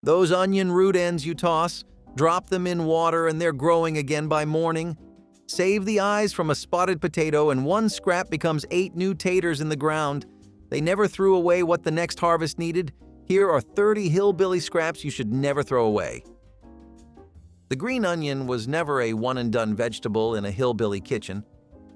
Those onion root ends you toss, drop them in water and they're growing again by morning. Save the eyes from a spotted potato and one scrap becomes 8 new taters in the ground. They never threw away what the next harvest needed. Here are 30 hillbilly scraps you should never throw away. The green onion was never a one-and-done vegetable in a hillbilly kitchen.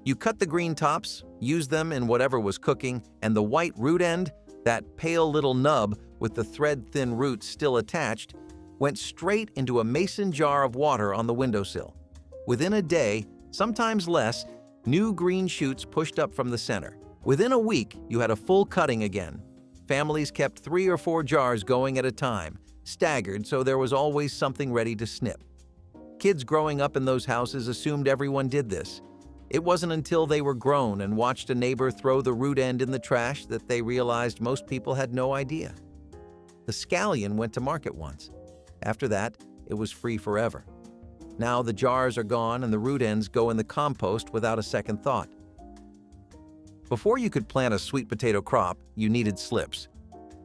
You cut the green tops, use them in whatever was cooking, and the white root end, that pale little nub with the thread-thin roots still attached, went straight into a mason jar of water on the windowsill. Within a day, sometimes less, new green shoots pushed up from the center. Within a week, you had a full cutting again. Families kept 3 or 4 jars going at a time, staggered so there was always something ready to snip. Kids growing up in those houses assumed everyone did this. It wasn't until they were grown and watched a neighbor throw the root end in the trash that they realized most people had no idea. The scallion went to market once. After that, it was free forever. Now the jars are gone and the root ends go in the compost without a second thought. Before you could plant a sweet potato crop, you needed slips.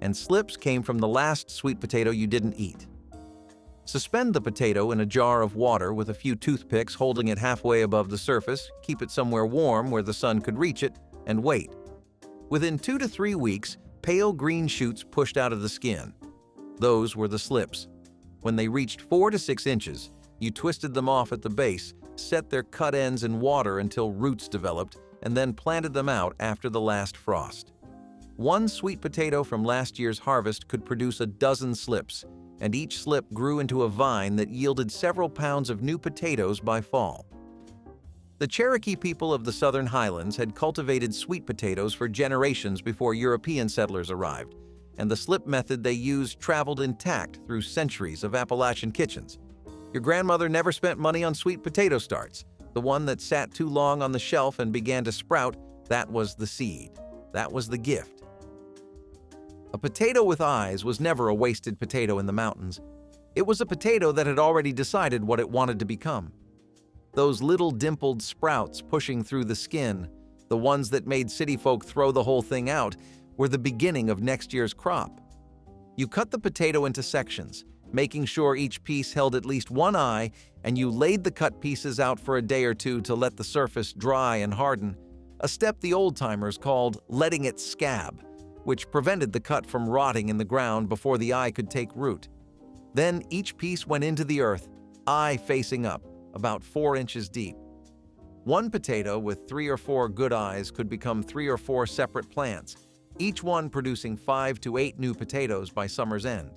And slips came from the last sweet potato you didn't eat. Suspend the potato in a jar of water with a few toothpicks holding it halfway above the surface, keep it somewhere warm where the sun could reach it, and wait. Within 2 to 3 weeks, pale green shoots pushed out of the skin. Those were the slips. When they reached 4 to 6 inches, you twisted them off at the base, set their cut ends in water until roots developed, and then planted them out after the last frost. One sweet potato from last year's harvest could produce a dozen slips, and each slip grew into a vine that yielded several pounds of new potatoes by fall. The Cherokee people of the Southern Highlands had cultivated sweet potatoes for generations before European settlers arrived, and the slip method they used traveled intact through centuries of Appalachian kitchens. Your grandmother never spent money on sweet potato starts. The one that sat too long on the shelf and began to sprout, that was the seed. That was the gift. A potato with eyes was never a wasted potato in the mountains. It was a potato that had already decided what it wanted to become. Those little dimpled sprouts pushing through the skin, the ones that made city folk throw the whole thing out, were the beginning of next year's crop. You cut the potato into sections, making sure each piece held at least one eye, and you laid the cut pieces out for a day or two to let the surface dry and harden, a step the old-timers called letting it scab, which prevented the cut from rotting in the ground before the eye could take root. Then each piece went into the earth, eye facing up, about 4 inches deep. One potato with 3 or 4 good eyes could become 3 or 4 separate plants, each one producing 5 to 8 new potatoes by summer's end.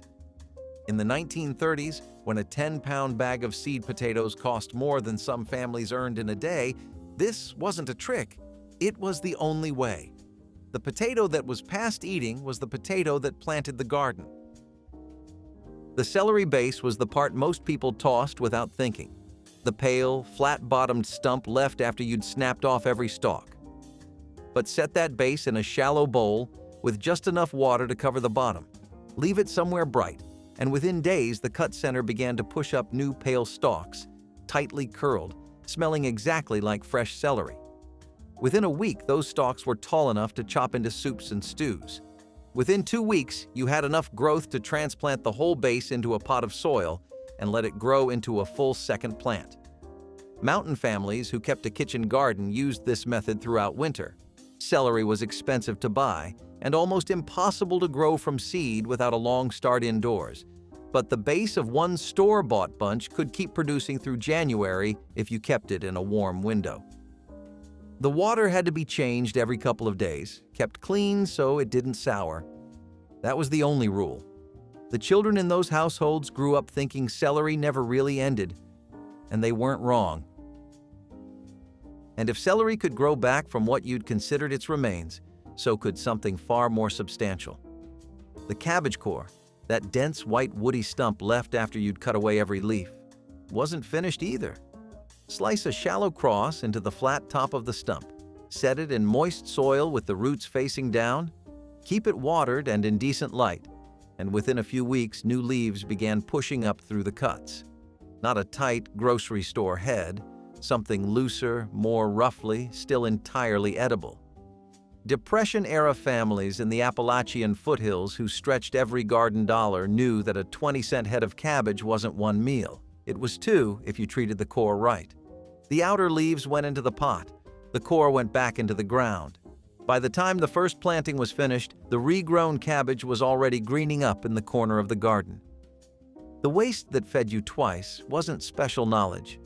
In the 1930s, when a 10-pound bag of seed potatoes cost more than some families earned in a day, this wasn't a trick. It was the only way. The potato that was past eating was the potato that planted the garden. The celery base was the part most people tossed without thinking. The pale, flat-bottomed stump left after you'd snapped off every stalk. But set that base in a shallow bowl with just enough water to cover the bottom. Leave it somewhere bright, and within days the cut center began to push up new pale stalks, tightly curled, smelling exactly like fresh celery. Within a week, those stalks were tall enough to chop into soups and stews. Within 2 weeks, you had enough growth to transplant the whole base into a pot of soil and let it grow into a full second plant. Mountain families who kept a kitchen garden used this method throughout winter. Celery was expensive to buy and almost impossible to grow from seed without a long start indoors. But the base of one store-bought bunch could keep producing through January if you kept it in a warm window. The water had to be changed every couple of days, kept clean so it didn't sour. That was the only rule. The children in those households grew up thinking celery never really ended, and they weren't wrong. And if celery could grow back from what you'd considered its remains, so could something far more substantial. The cabbage core, that dense white woody stump left after you'd cut away every leaf, wasn't finished either. Slice a shallow cross into the flat top of the stump. Set it in moist soil with the roots facing down. Keep it watered and in decent light, and within a few weeks, new leaves began pushing up through the cuts. Not a tight grocery store head, something looser, more roughly, still entirely edible. Depression-era families in the Appalachian foothills who stretched every garden dollar knew that a 20-cent head of cabbage wasn't one meal. It was two if you treated the core right. The outer leaves went into the pot. The core went back into the ground. By the time the first planting was finished, the regrown cabbage was already greening up in the corner of the garden. The waste that fed you twice wasn't special knowledge.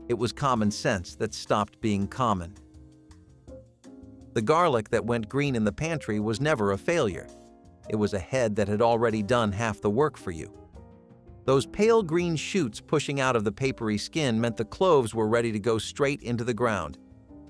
It was common sense that stopped being common. The garlic that went green in the pantry was never a failure. It was a head that had already done half the work for you. Those pale green shoots pushing out of the papery skin meant the cloves were ready to go straight into the ground.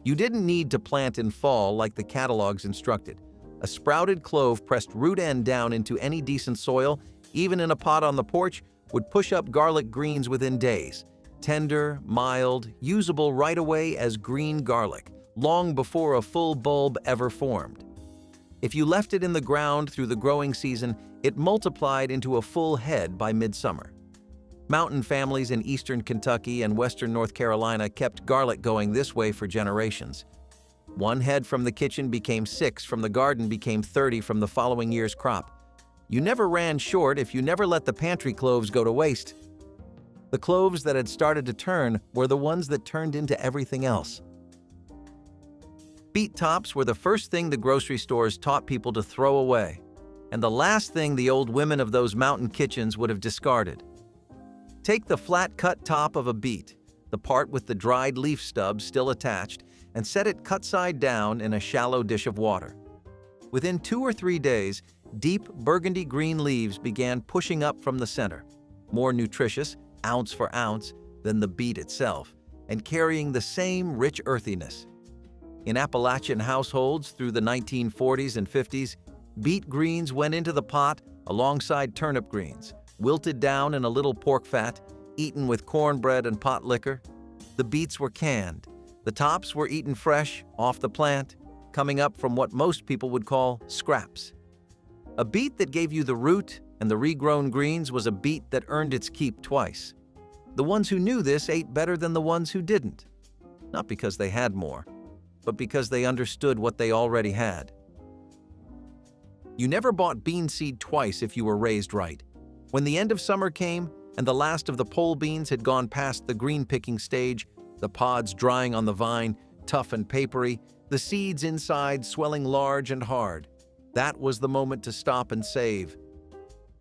You didn't need to plant in fall like the catalogs instructed. A sprouted clove pressed root end down into any decent soil, even in a pot on the porch, would push up garlic greens within days. Tender, mild, usable right away as green garlic, long before a full bulb ever formed. If you left it in the ground through the growing season, it multiplied into a full head by midsummer. Mountain families in eastern Kentucky and western North Carolina kept garlic going this way for generations. One head from the kitchen became 6 from the garden became 30 from the following year's crop. You never ran short if you never let the pantry cloves go to waste. The cloves that had started to turn were the ones that turned into everything else. Beet tops were the first thing the grocery stores taught people to throw away, and the last thing the old women of those mountain kitchens would have discarded. Take the flat-cut top of a beet, the part with the dried leaf stubs still attached, and set it cut side down in a shallow dish of water. Within 2 or 3 days, deep burgundy green leaves began pushing up from the center, more nutritious, ounce for ounce, than the beet itself, and carrying the same rich earthiness. In Appalachian households through the 1940s and 50s, beet greens went into the pot alongside turnip greens, wilted down in a little pork fat, eaten with cornbread and pot liquor. The beets were canned. The tops were eaten fresh, off the plant, coming up from what most people would call scraps. A beet that gave you the root and the regrown greens was a beet that earned its keep twice. The ones who knew this ate better than the ones who didn't, not because they had more, but because they understood what they already had. You never bought bean seed twice if you were raised right. When the end of summer came and the last of the pole beans had gone past the green picking stage, the pods drying on the vine, tough and papery, the seeds inside swelling large and hard, that was the moment to stop and save.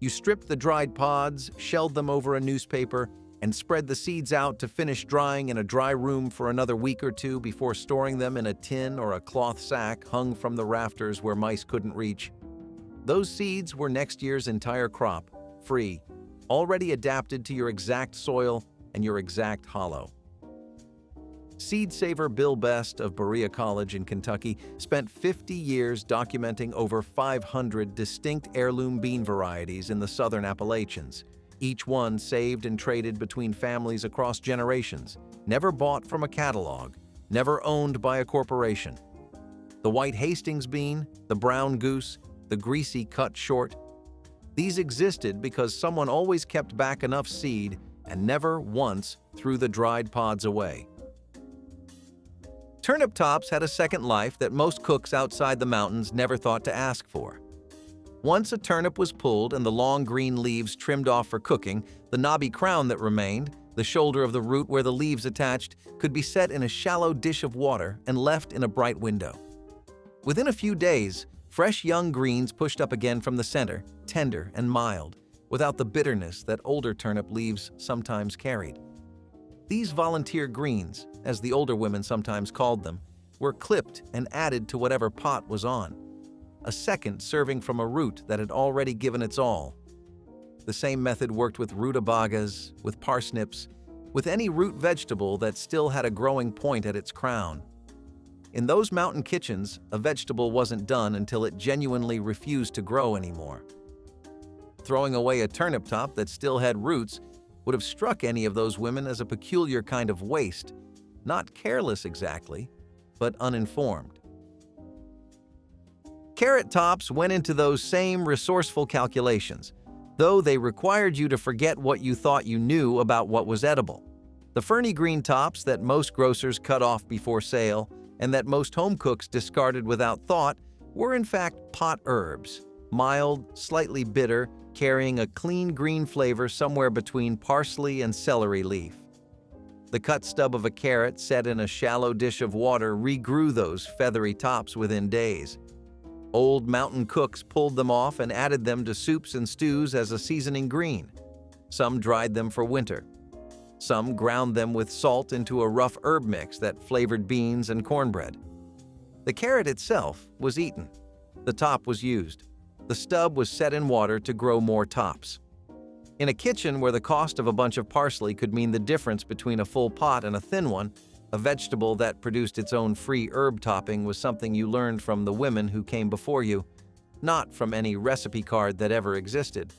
You stripped the dried pods, shelled them over a newspaper, and spread the seeds out to finish drying in a dry room for another week or two before storing them in a tin or a cloth sack hung from the rafters where mice couldn't reach. Those seeds were next year's entire crop, free, already adapted to your exact soil and your exact hollow. Seed saver Bill Best of Berea College in Kentucky spent 50 years documenting over 500 distinct heirloom bean varieties in the southern Appalachians, each one saved and traded between families across generations, never bought from a catalog, never owned by a corporation. The white Hastings bean, the brown goose, the greasy cut short, these existed because someone always kept back enough seed and never once threw the dried pods away. Turnip tops had a second life that most cooks outside the mountains never thought to ask for. Once a turnip was pulled and the long green leaves trimmed off for cooking, the knobby crown that remained, the shoulder of the root where the leaves attached, could be set in a shallow dish of water and left in a bright window. Within a few days, fresh young greens pushed up again from the center, tender and mild, without the bitterness that older turnip leaves sometimes carried. These volunteer greens, as the older women sometimes called them, were clipped and added to whatever pot was on, a second serving from a root that had already given its all. The same method worked with rutabagas, with parsnips, with any root vegetable that still had a growing point at its crown. In those mountain kitchens, a vegetable wasn't done until it genuinely refused to grow anymore. Throwing away a turnip top that still had roots would have struck any of those women as a peculiar kind of waste, not careless exactly, but uninformed. Carrot tops went into those same resourceful calculations, though they required you to forget what you thought you knew about what was edible. The ferny green tops that most grocers cut off before sale and that most home cooks discarded without thought were in fact pot herbs, mild, slightly bitter, carrying a clean green flavor somewhere between parsley and celery leaf. The cut stub of a carrot set in a shallow dish of water regrew those feathery tops within days. Old mountain cooks pulled them off and added them to soups and stews as a seasoning green. Some dried them for winter. Some ground them with salt into a rough herb mix that flavored beans and cornbread. The carrot itself was eaten. The top was used. The stub was set in water to grow more tops. In a kitchen where the cost of a bunch of parsley could mean the difference between a full pot and a thin one, a vegetable that produced its own free herb topping was something you learned from the women who came before you, not from any recipe card that ever existed.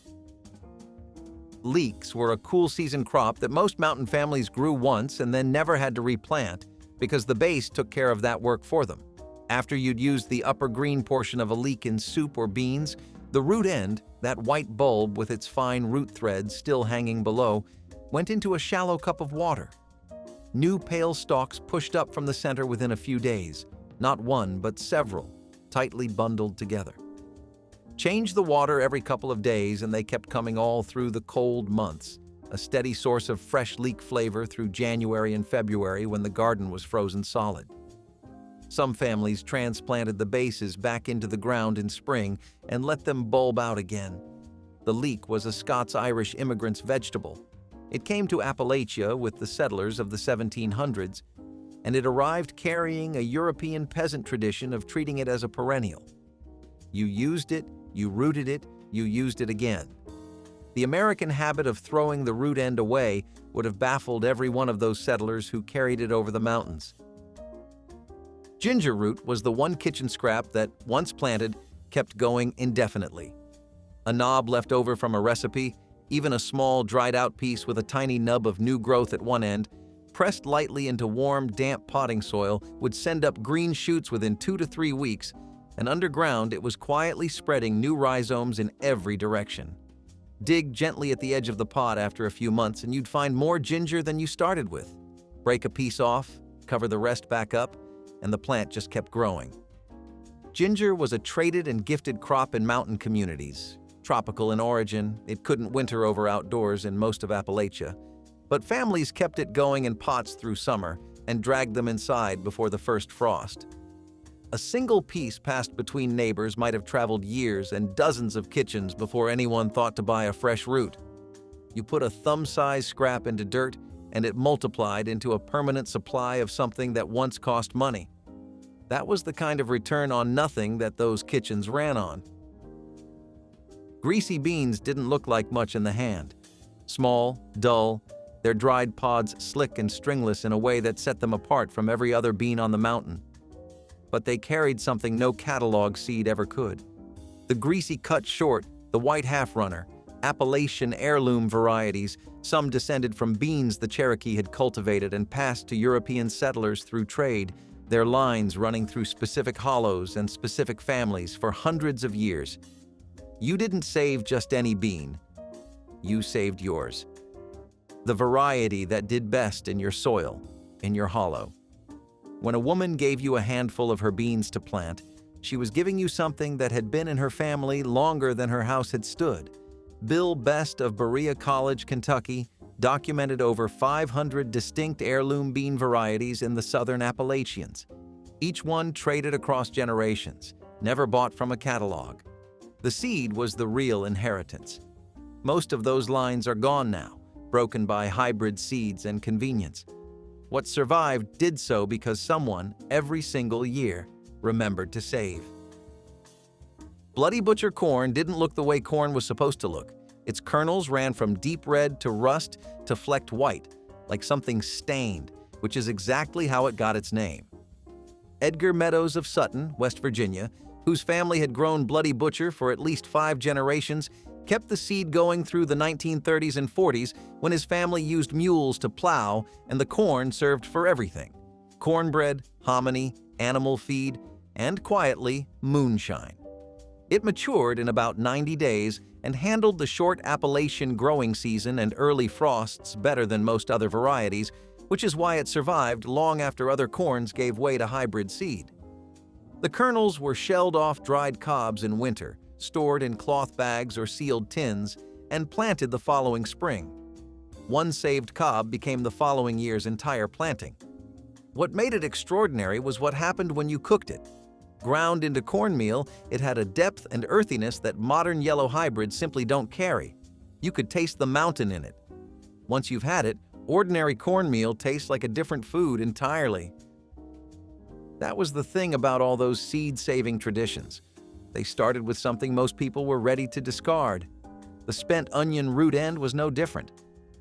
Leeks were a cool season crop that most mountain families grew once and then never had to replant because the base took care of that work for them. After you'd used the upper green portion of a leek in soup or beans, the root end, that white bulb with its fine root threads still hanging below, went into a shallow cup of water. New pale stalks pushed up from the center within a few days, not one but several, tightly bundled together. Change the water every couple of days and they kept coming all through the cold months, a steady source of fresh leek flavor through January and February when the garden was frozen solid. Some families transplanted the bases back into the ground in spring and let them bulb out again. The leek was a Scots-Irish immigrant's vegetable. It came to Appalachia with the settlers of the 1700s, and it arrived carrying a European peasant tradition of treating it as a perennial. You used it, you rooted it, you used it again. The American habit of throwing the root end away would have baffled every one of those settlers who carried it over the mountains. Ginger root was the one kitchen scrap that, once planted, kept going indefinitely. A knob left over from a recipe, even a small dried-out piece with a tiny nub of new growth at one end, pressed lightly into warm, damp potting soil, would send up green shoots within 2 to 3 weeks, and underground it was quietly spreading new rhizomes in every direction. Dig gently at the edge of the pot after a few months and you'd find more ginger than you started with. Break a piece off, cover the rest back up, and the plant just kept growing. Ginger was a traded and gifted crop in mountain communities. Tropical in origin, it couldn't winter over outdoors in most of Appalachia, but families kept it going in pots through summer and dragged them inside before the first frost. A single piece passed between neighbors might have traveled years and dozens of kitchens before anyone thought to buy a fresh root. You put a thumb-sized scrap into dirt, and it multiplied into a permanent supply of something that once cost money. That was the kind of return on nothing that those kitchens ran on. Greasy beans didn't look like much in the hand. Small, dull, their dried pods slick and stringless in a way that set them apart from every other bean on the mountain. But they carried something no catalog seed ever could. The greasy cut short, the white half-runner, Appalachian heirloom varieties, some descended from beans the Cherokee had cultivated and passed to European settlers through trade, their lines running through specific hollows and specific families for hundreds of years. You didn't save just any bean. You saved yours. The variety that did best in your soil, in your hollow. When a woman gave you a handful of her beans to plant, she was giving you something that had been in her family longer than her house had stood. Bill Best of Berea College, Kentucky, documented over 500 distinct heirloom bean varieties in the southern Appalachians. Each one traded across generations, never bought from a catalog. The seed was the real inheritance. Most of those lines are gone now, broken by hybrid seeds and convenience. What survived did so because someone, every single year, remembered to save. Bloody Butcher corn didn't look the way corn was supposed to look. Its kernels ran from deep red to rust to flecked white, like something stained, which is exactly how it got its name. Edgar Meadows of Sutton, West Virginia, whose family had grown Bloody Butcher for at least 5 generations, kept the seed going through the 1930s and 40s when his family used mules to plow and the corn served for everything: cornbread, hominy, animal feed, and quietly, moonshine. It matured in about 90 days and handled the short Appalachian growing season and early frosts better than most other varieties, which is why it survived long after other corns gave way to hybrid seed. The kernels were shelled off dried cobs in winter, stored in cloth bags or sealed tins, and planted the following spring. One saved cob became the following year's entire planting. What made it extraordinary was what happened when you cooked it. Ground into cornmeal, it had a depth and earthiness that modern yellow hybrids simply don't carry. You could taste the mountain in it. Once you've had it, ordinary cornmeal tastes like a different food entirely. That was the thing about all those seed-saving traditions. They started with something most people were ready to discard. The spent onion root end was no different.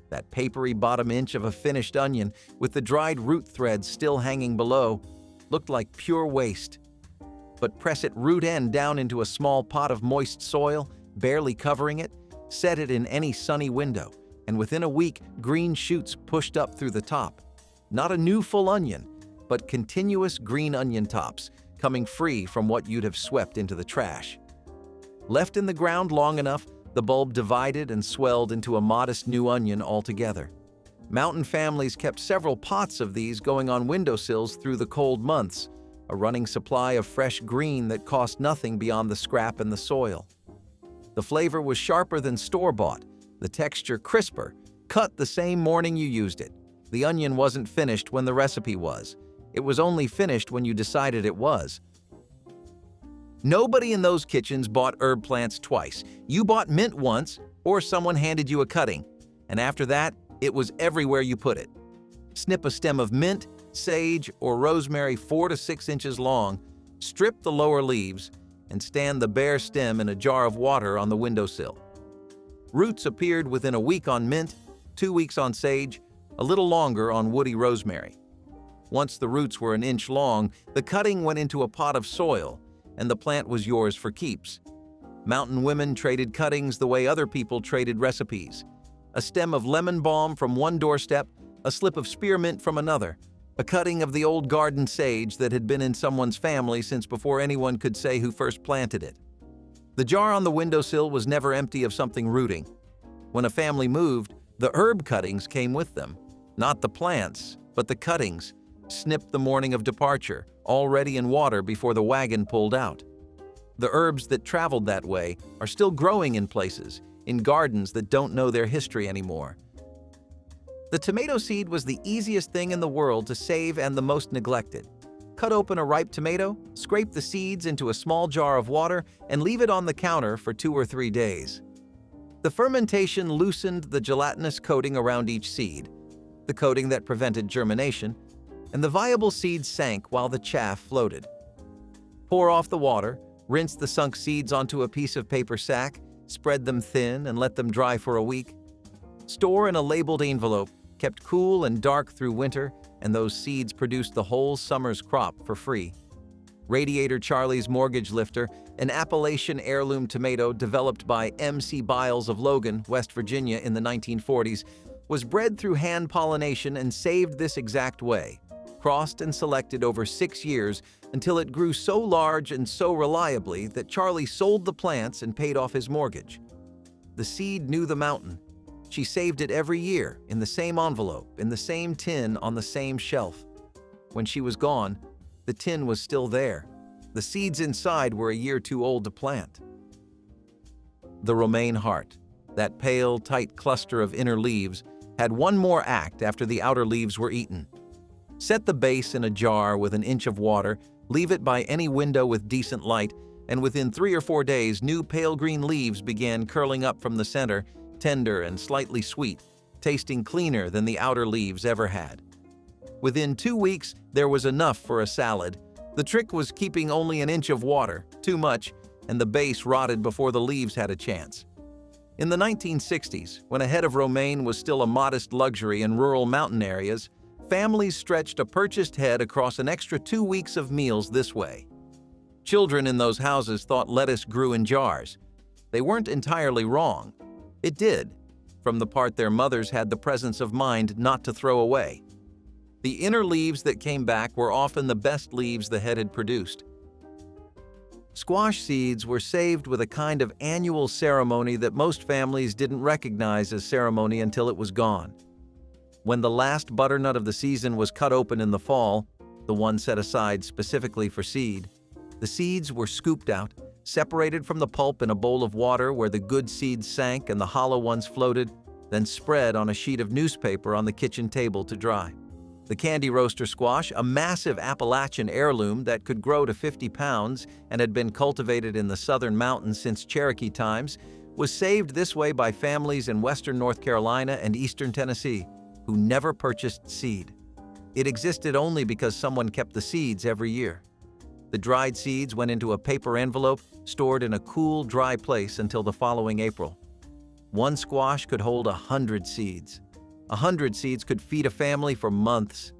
That papery bottom inch of a finished onion, with the dried root threads still hanging below, looked like pure waste. But press it root end down into a small pot of moist soil, barely covering it, set it in any sunny window, and within a week, green shoots pushed up through the top. Not a new full onion, but continuous green onion tops, coming free from what you'd have swept into the trash. Left in the ground long enough, the bulb divided and swelled into a modest new onion altogether. Mountain families kept several pots of these going on windowsills through the cold months, a running supply of fresh green that cost nothing beyond the scrap and the soil. The flavor was sharper than store-bought, the texture crisper, cut the same morning you used it. The onion wasn't finished when the recipe was. It was only finished when you decided it was. Nobody in those kitchens bought herb plants twice. You bought mint once, or someone handed you a cutting, and after that, it was everywhere you put it. Snip a stem of mint, sage, or rosemary 4 to 6 inches long, strip the lower leaves, and stand the bare stem in a jar of water on the windowsill. Roots appeared within a week on mint, 2 weeks on sage, a little longer on woody rosemary. Once the roots were an inch long, the cutting went into a pot of soil, and the plant was yours for keeps. Mountain women traded cuttings the way other people traded recipes. A stem of lemon balm from one doorstep, a slip of spearmint from another, a cutting of the old garden sage that had been in someone's family since before anyone could say who first planted it. The jar on the windowsill was never empty of something rooting. When a family moved, the herb cuttings came with them. Not the plants, but the cuttings, snipped the morning of departure, already in water before the wagon pulled out. The herbs that traveled that way are still growing in places, in gardens that don't know their history anymore. The tomato seed was the easiest thing in the world to save and the most neglected. Cut open a ripe tomato, scrape the seeds into a small jar of water, and leave it on the counter for 2 or 3 days. The fermentation loosened the gelatinous coating around each seed, the coating that prevented germination, and the viable seeds sank while the chaff floated. Pour off the water, rinse the sunk seeds onto a piece of paper sack, spread them thin, and let them dry for a week. Store in a labeled envelope, kept cool and dark through winter, and those seeds produced the whole summer's crop for free. Radiator Charlie's Mortgage Lifter, an Appalachian heirloom tomato developed by M.C. Biles of Logan, West Virginia in the 1940s, was bred through hand pollination and saved this exact way, crossed and selected over 6 years until it grew so large and so reliably that Charlie sold the plants and paid off his mortgage. The seed knew the mountain. She saved it every year, in the same envelope, in the same tin, on the same shelf. When she was gone, the tin was still there. The seeds inside were a year too old to plant. The romaine heart, that pale, tight cluster of inner leaves, had one more act after the outer leaves were eaten. Set the base in a jar with an inch of water, leave it by any window with decent light, and within 3 or 4 days, new pale green leaves began curling up from the center, tender and slightly sweet, tasting cleaner than the outer leaves ever had. Within 2 weeks, there was enough for a salad. The trick was keeping only an inch of water, too much, and the base rotted before the leaves had a chance. In the 1960s, when a head of romaine was still a modest luxury in rural mountain areas, families stretched a purchased head across an extra 2 weeks of meals this way. Children in those houses thought lettuce grew in jars. They weren't entirely wrong. It did, from the part their mothers had the presence of mind not to throw away. The inner leaves that came back were often the best leaves the head had produced. Squash seeds were saved with a kind of annual ceremony that most families didn't recognize as ceremony until it was gone. When the last butternut of the season was cut open in the fall, the one set aside specifically for seed, The seeds were scooped out, separated from the pulp in a bowl of water where the good seeds sank and the hollow ones floated, then spread on a sheet of newspaper on the kitchen table to dry. The candy roaster squash, a massive Appalachian heirloom that could grow to 50 pounds and had been cultivated in the southern mountains since Cherokee times, was saved this way by families in western North Carolina and eastern Tennessee who never purchased seed. It existed only because someone kept the seeds every year. The dried seeds went into a paper envelope stored in a cool, dry place until the following April. One squash could hold 100 seeds. 100 seeds could feed a family for months.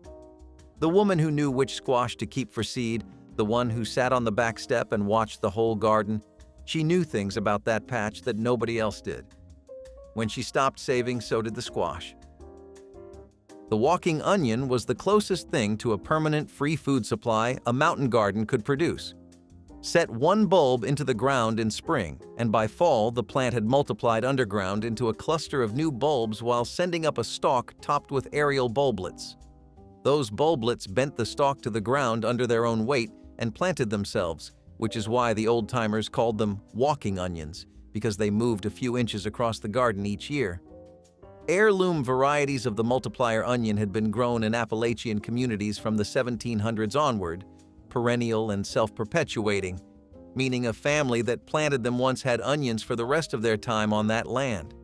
The woman who knew which squash to keep for seed, the one who sat on the back step and watched the whole garden, she knew things about that patch that nobody else did. When she stopped saving, so did the squash. The walking onion was the closest thing to a permanent free food supply a mountain garden could produce. Set one bulb into the ground in spring, and by fall the plant had multiplied underground into a cluster of new bulbs while sending up a stalk topped with aerial bulblets. Those bulblets bent the stalk to the ground under their own weight and planted themselves, which is why the old-timers called them walking onions, because they moved a few inches across the garden each year. Heirloom varieties of the multiplier onion had been grown in Appalachian communities from the 1700s onward, perennial and self-perpetuating, meaning a family that planted them once had onions for the rest of their time on that land.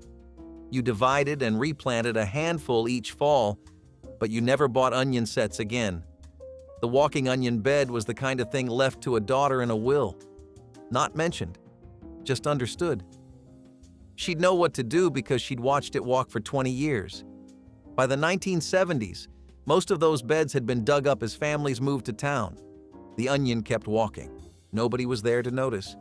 You divided and replanted a handful each fall, but you never bought onion sets again. The walking onion bed was the kind of thing left to a daughter in a will. Not mentioned, just understood. She'd know what to do because she'd watched it walk for 20 years. By the 1970s, most of those beds had been dug up as families moved to town. The onion kept walking. Nobody was there to notice.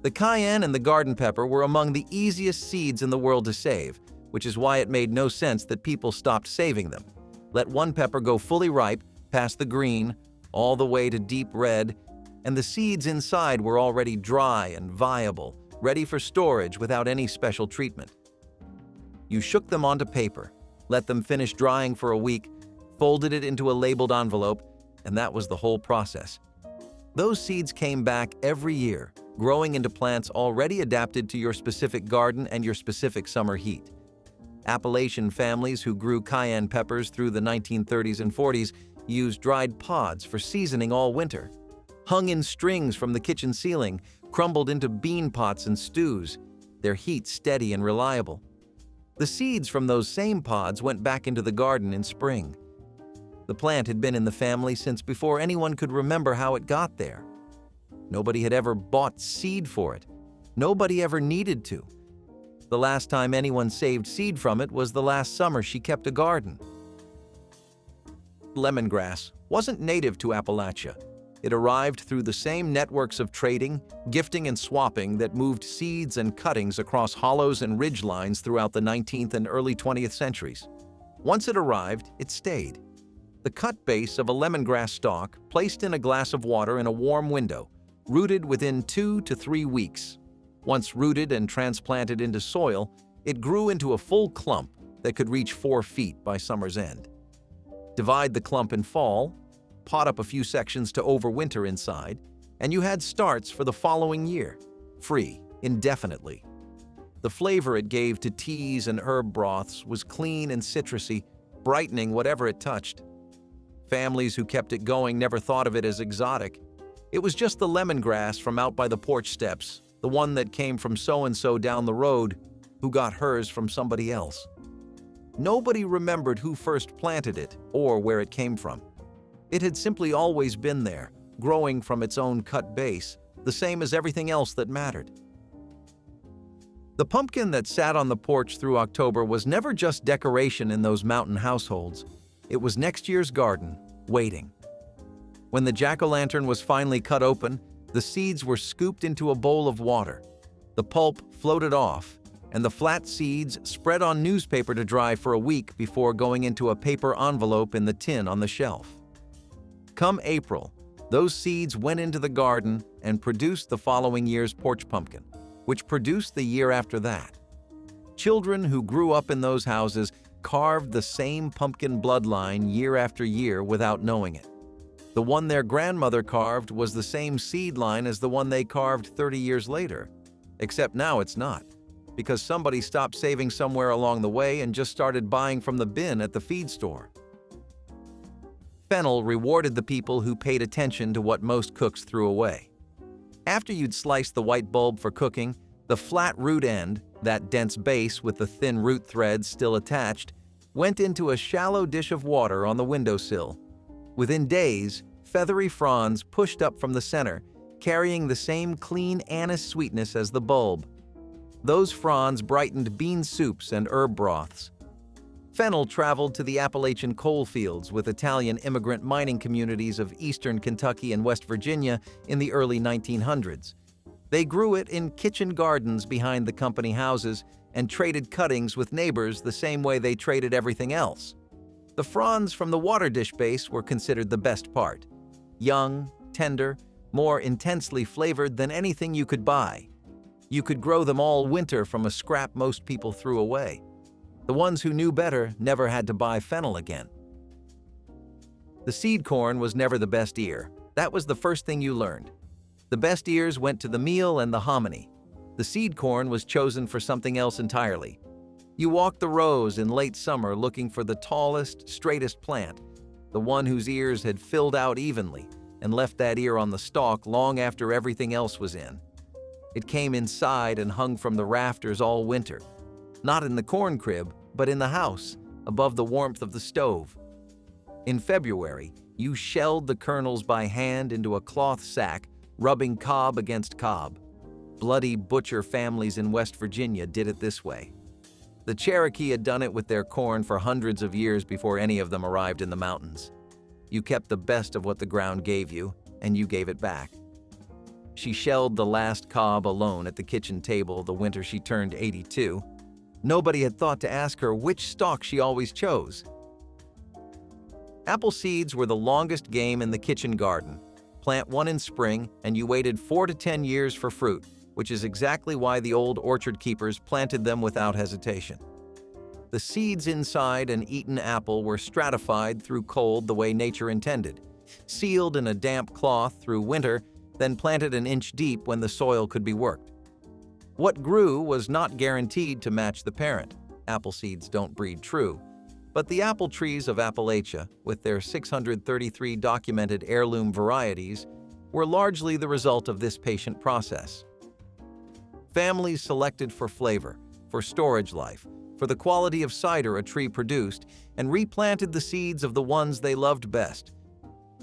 The cayenne and the garden pepper were among the easiest seeds in the world to save, which is why it made no sense that people stopped saving them. Let one pepper go fully ripe, past the green, all the way to deep red, and the seeds inside were already dry and viable, ready for storage without any special treatment. You shook them onto paper, let them finish drying for a week, folded it into a labeled envelope, and that was the whole process. Those seeds came back every year, growing into plants already adapted to your specific garden and your specific summer heat. Appalachian families who grew cayenne peppers through the 1930s and 40s used dried pods for seasoning all winter. Hung in strings from the kitchen ceiling, crumbled into bean pots and stews, their heat steady and reliable. The seeds from those same pods went back into the garden in spring. The plant had been in the family since before anyone could remember how it got there. Nobody had ever bought seed for it. Nobody ever needed to. The last time anyone saved seed from it was the last summer she kept a garden. Lemongrass wasn't native to Appalachia. It arrived through the same networks of trading, gifting, and swapping that moved seeds and cuttings across hollows and ridge lines throughout the 19th and early 20th centuries. Once it arrived, it stayed. The cut base of a lemongrass stalk placed in a glass of water in a warm window, rooted within 2 to 3 weeks. Once rooted and transplanted into soil, it grew into a full clump that could reach 4 feet by summer's end. Divide the clump in fall, pot up a few sections to overwinter inside, and you had starts for the following year, free, indefinitely. The flavor it gave to teas and herb broths was clean and citrusy, brightening whatever it touched. Families who kept it going never thought of it as exotic. It was just the lemongrass from out by the porch steps, the one that came from so-and-so down the road, who got hers from somebody else. Nobody remembered who first planted it or where it came from. It had simply always been there, growing from its own cut base, the same as everything else that mattered. The pumpkin that sat on the porch through October was never just decoration in those mountain households. It was next year's garden, waiting. When the jack-o'-lantern was finally cut open, the seeds were scooped into a bowl of water. The pulp floated off, and the flat seeds spread on newspaper to dry for a week before going into a paper envelope in the tin on the shelf. Come April, those seeds went into the garden and produced the following year's porch pumpkin, which produced the year after that. Children who grew up in those houses carved the same pumpkin bloodline year after year without knowing it. The one their grandmother carved was the same seed line as the one they carved 30 years later. Except now it's not, because somebody stopped saving somewhere along the way and just started buying from the bin at the feed store. Fennel rewarded the people who paid attention to what most cooks threw away. After you'd sliced the white bulb for cooking, the flat root end, that dense base with the thin root threads still attached, went into a shallow dish of water on the windowsill. Within days, feathery fronds pushed up from the center, carrying the same clean anise sweetness as the bulb. Those fronds brightened bean soups and herb broths. Fennel traveled to the Appalachian coal fields with Italian immigrant mining communities of eastern Kentucky and West Virginia in the early 1900s. They grew it in kitchen gardens behind the company houses and traded cuttings with neighbors the same way they traded everything else. The fronds from the water dish base were considered the best part. Young, tender, more intensely flavored than anything you could buy. You could grow them all winter from a scrap most people threw away. The ones who knew better never had to buy fennel again. The seed corn was never the best ear. That was the first thing you learned. The best ears went to the meal and the hominy. The seed corn was chosen for something else entirely. You walked the rows in late summer looking for the tallest, straightest plant, the one whose ears had filled out evenly and left that ear on the stalk long after everything else was in. It came inside and hung from the rafters all winter, not in the corn crib, but in the house, above the warmth of the stove. In February, you shelled the kernels by hand into a cloth sack, rubbing cob against cob. Bloody butcher families in West Virginia did it this way. The Cherokee had done it with their corn for hundreds of years before any of them arrived in the mountains. You kept the best of what the ground gave you, and you gave it back. She shelled the last cob alone at the kitchen table the winter she turned 82. Nobody had thought to ask her which stalk she always chose. Apple seeds were the longest game in the kitchen garden. Plant one in spring, and you waited 4 to 10 years for fruit, which is exactly why the old orchard keepers planted them without hesitation. The seeds inside an eaten apple were stratified through cold the way nature intended, sealed in a damp cloth through winter, then planted an inch deep when the soil could be worked. What grew was not guaranteed to match the parent. Apple seeds don't breed true. But the apple trees of Appalachia, with their 633 documented heirloom varieties, were largely the result of this patient process. Families selected for flavor, for storage life, for the quality of cider a tree produced, and replanted the seeds of the ones they loved best.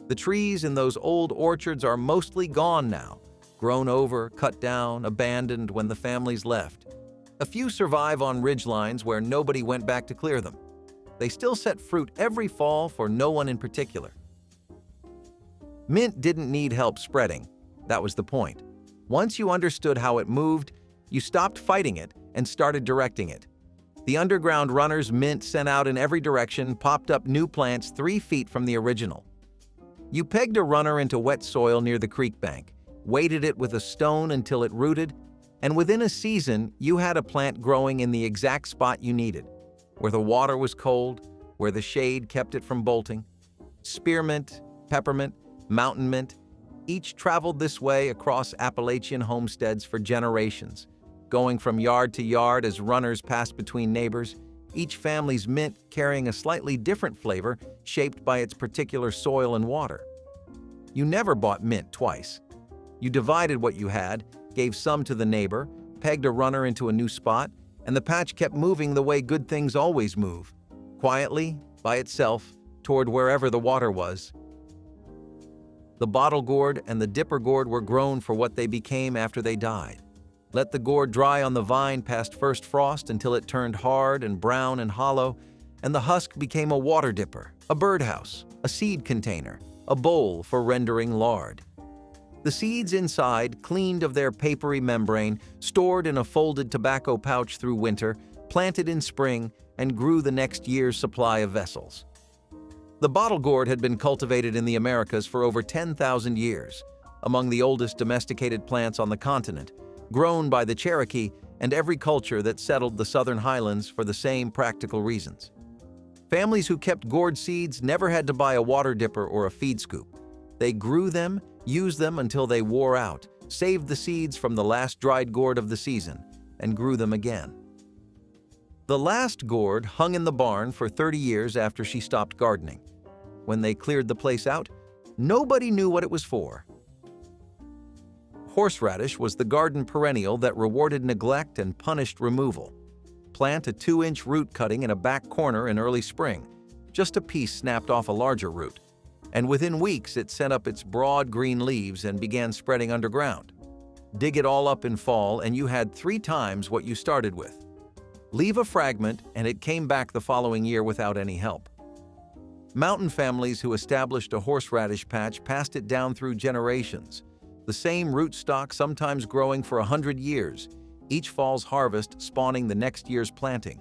The trees in those old orchards are mostly gone now, grown over, cut down, abandoned when the families left. A few survive on ridgelines where nobody went back to clear them. They still set fruit every fall for no one in particular. Mint didn't need help spreading. That was the point. Once you understood how it moved, you stopped fighting it and started directing it. The underground runners mint sent out in every direction popped up new plants 3 feet from the original. You pegged a runner into wet soil near the creek bank, weighted it with a stone until it rooted, and within a season, you had a plant growing in the exact spot you needed, where the water was cold, where the shade kept it from bolting. Spearmint, peppermint, mountain mint, each traveled this way across Appalachian homesteads for generations, going from yard to yard as runners passed between neighbors, each family's mint carrying a slightly different flavor shaped by its particular soil and water. You never bought mint twice. You divided what you had, gave some to the neighbor, pegged a runner into a new spot, and the patch kept moving the way good things always move, quietly, by itself, toward wherever the water was. The bottle gourd and the dipper gourd were grown for what they became after they died. Let the gourd dry on the vine past first frost until it turned hard and brown and hollow, and the husk became a water dipper, a birdhouse, a seed container, a bowl for rendering lard. The seeds inside, cleaned of their papery membrane, stored in a folded tobacco pouch through winter, planted in spring, and grew the next year's supply of vessels. The bottle gourd had been cultivated in the Americas for over 10,000 years, among the oldest domesticated plants on the continent, grown by the Cherokee and every culture that settled the southern highlands for the same practical reasons. Families who kept gourd seeds never had to buy a water dipper or a feed scoop. They grew them, used them until they wore out, saved the seeds from the last dried gourd of the season, and grew them again. The last gourd hung in the barn for 30 years after she stopped gardening. When they cleared the place out, nobody knew what it was for. Horseradish was the garden perennial that rewarded neglect and punished removal. Plant a 2-inch root cutting in a back corner in early spring. Just a piece snapped off a larger root, and within weeks it sent up its broad green leaves and began spreading underground. Dig it all up in fall and you had 3 times what you started with. Leave a fragment and it came back the following year without any help. Mountain families who established a horseradish patch passed it down through generations. The same rootstock sometimes growing for 100 years, each fall's harvest spawning the next year's planting.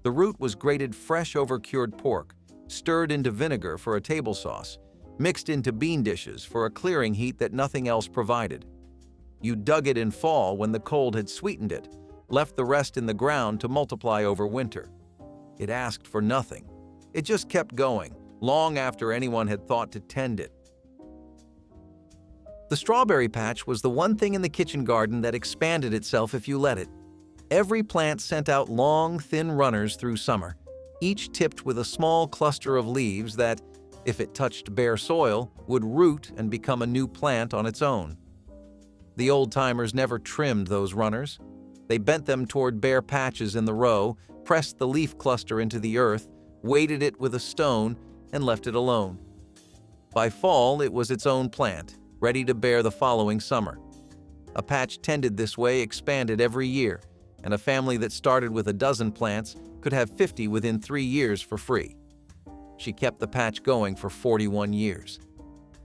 The root was grated fresh over cured pork, stirred into vinegar for a table sauce, mixed into bean dishes for a clearing heat that nothing else provided. You dug it in fall when the cold had sweetened it, left the rest in the ground to multiply over winter. It asked for nothing. It just kept going, long after anyone had thought to tend it. The strawberry patch was the one thing in the kitchen garden that expanded itself if you let it. Every plant sent out long, thin runners through summer, each tipped with a small cluster of leaves that, if it touched bare soil, would root and become a new plant on its own. The old-timers never trimmed those runners. They bent them toward bare patches in the row, pressed the leaf cluster into the earth, weighted it with a stone, and left it alone. By fall, it was its own plant, ready to bear the following summer. A patch tended this way expanded every year, and a family that started with a dozen plants could have 50 within 3 years for free. She kept the patch going for 41 years.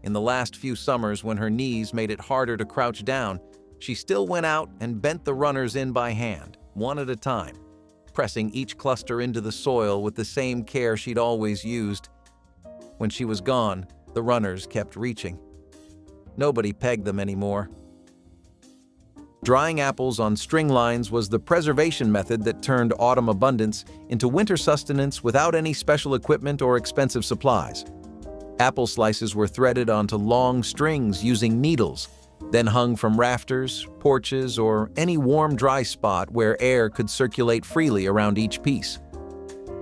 In the last few summers, when her knees made it harder to crouch down, she still went out and bent the runners in by hand, one at a time, pressing each cluster into the soil with the same care she'd always used. When she was gone, the runners kept reaching. Nobody pegged them anymore. Drying apples on string lines was the preservation method that turned autumn abundance into winter sustenance without any special equipment or expensive supplies. Apple slices were threaded onto long strings using needles, then hung from rafters, porches, or any warm, dry spot where air could circulate freely around each piece.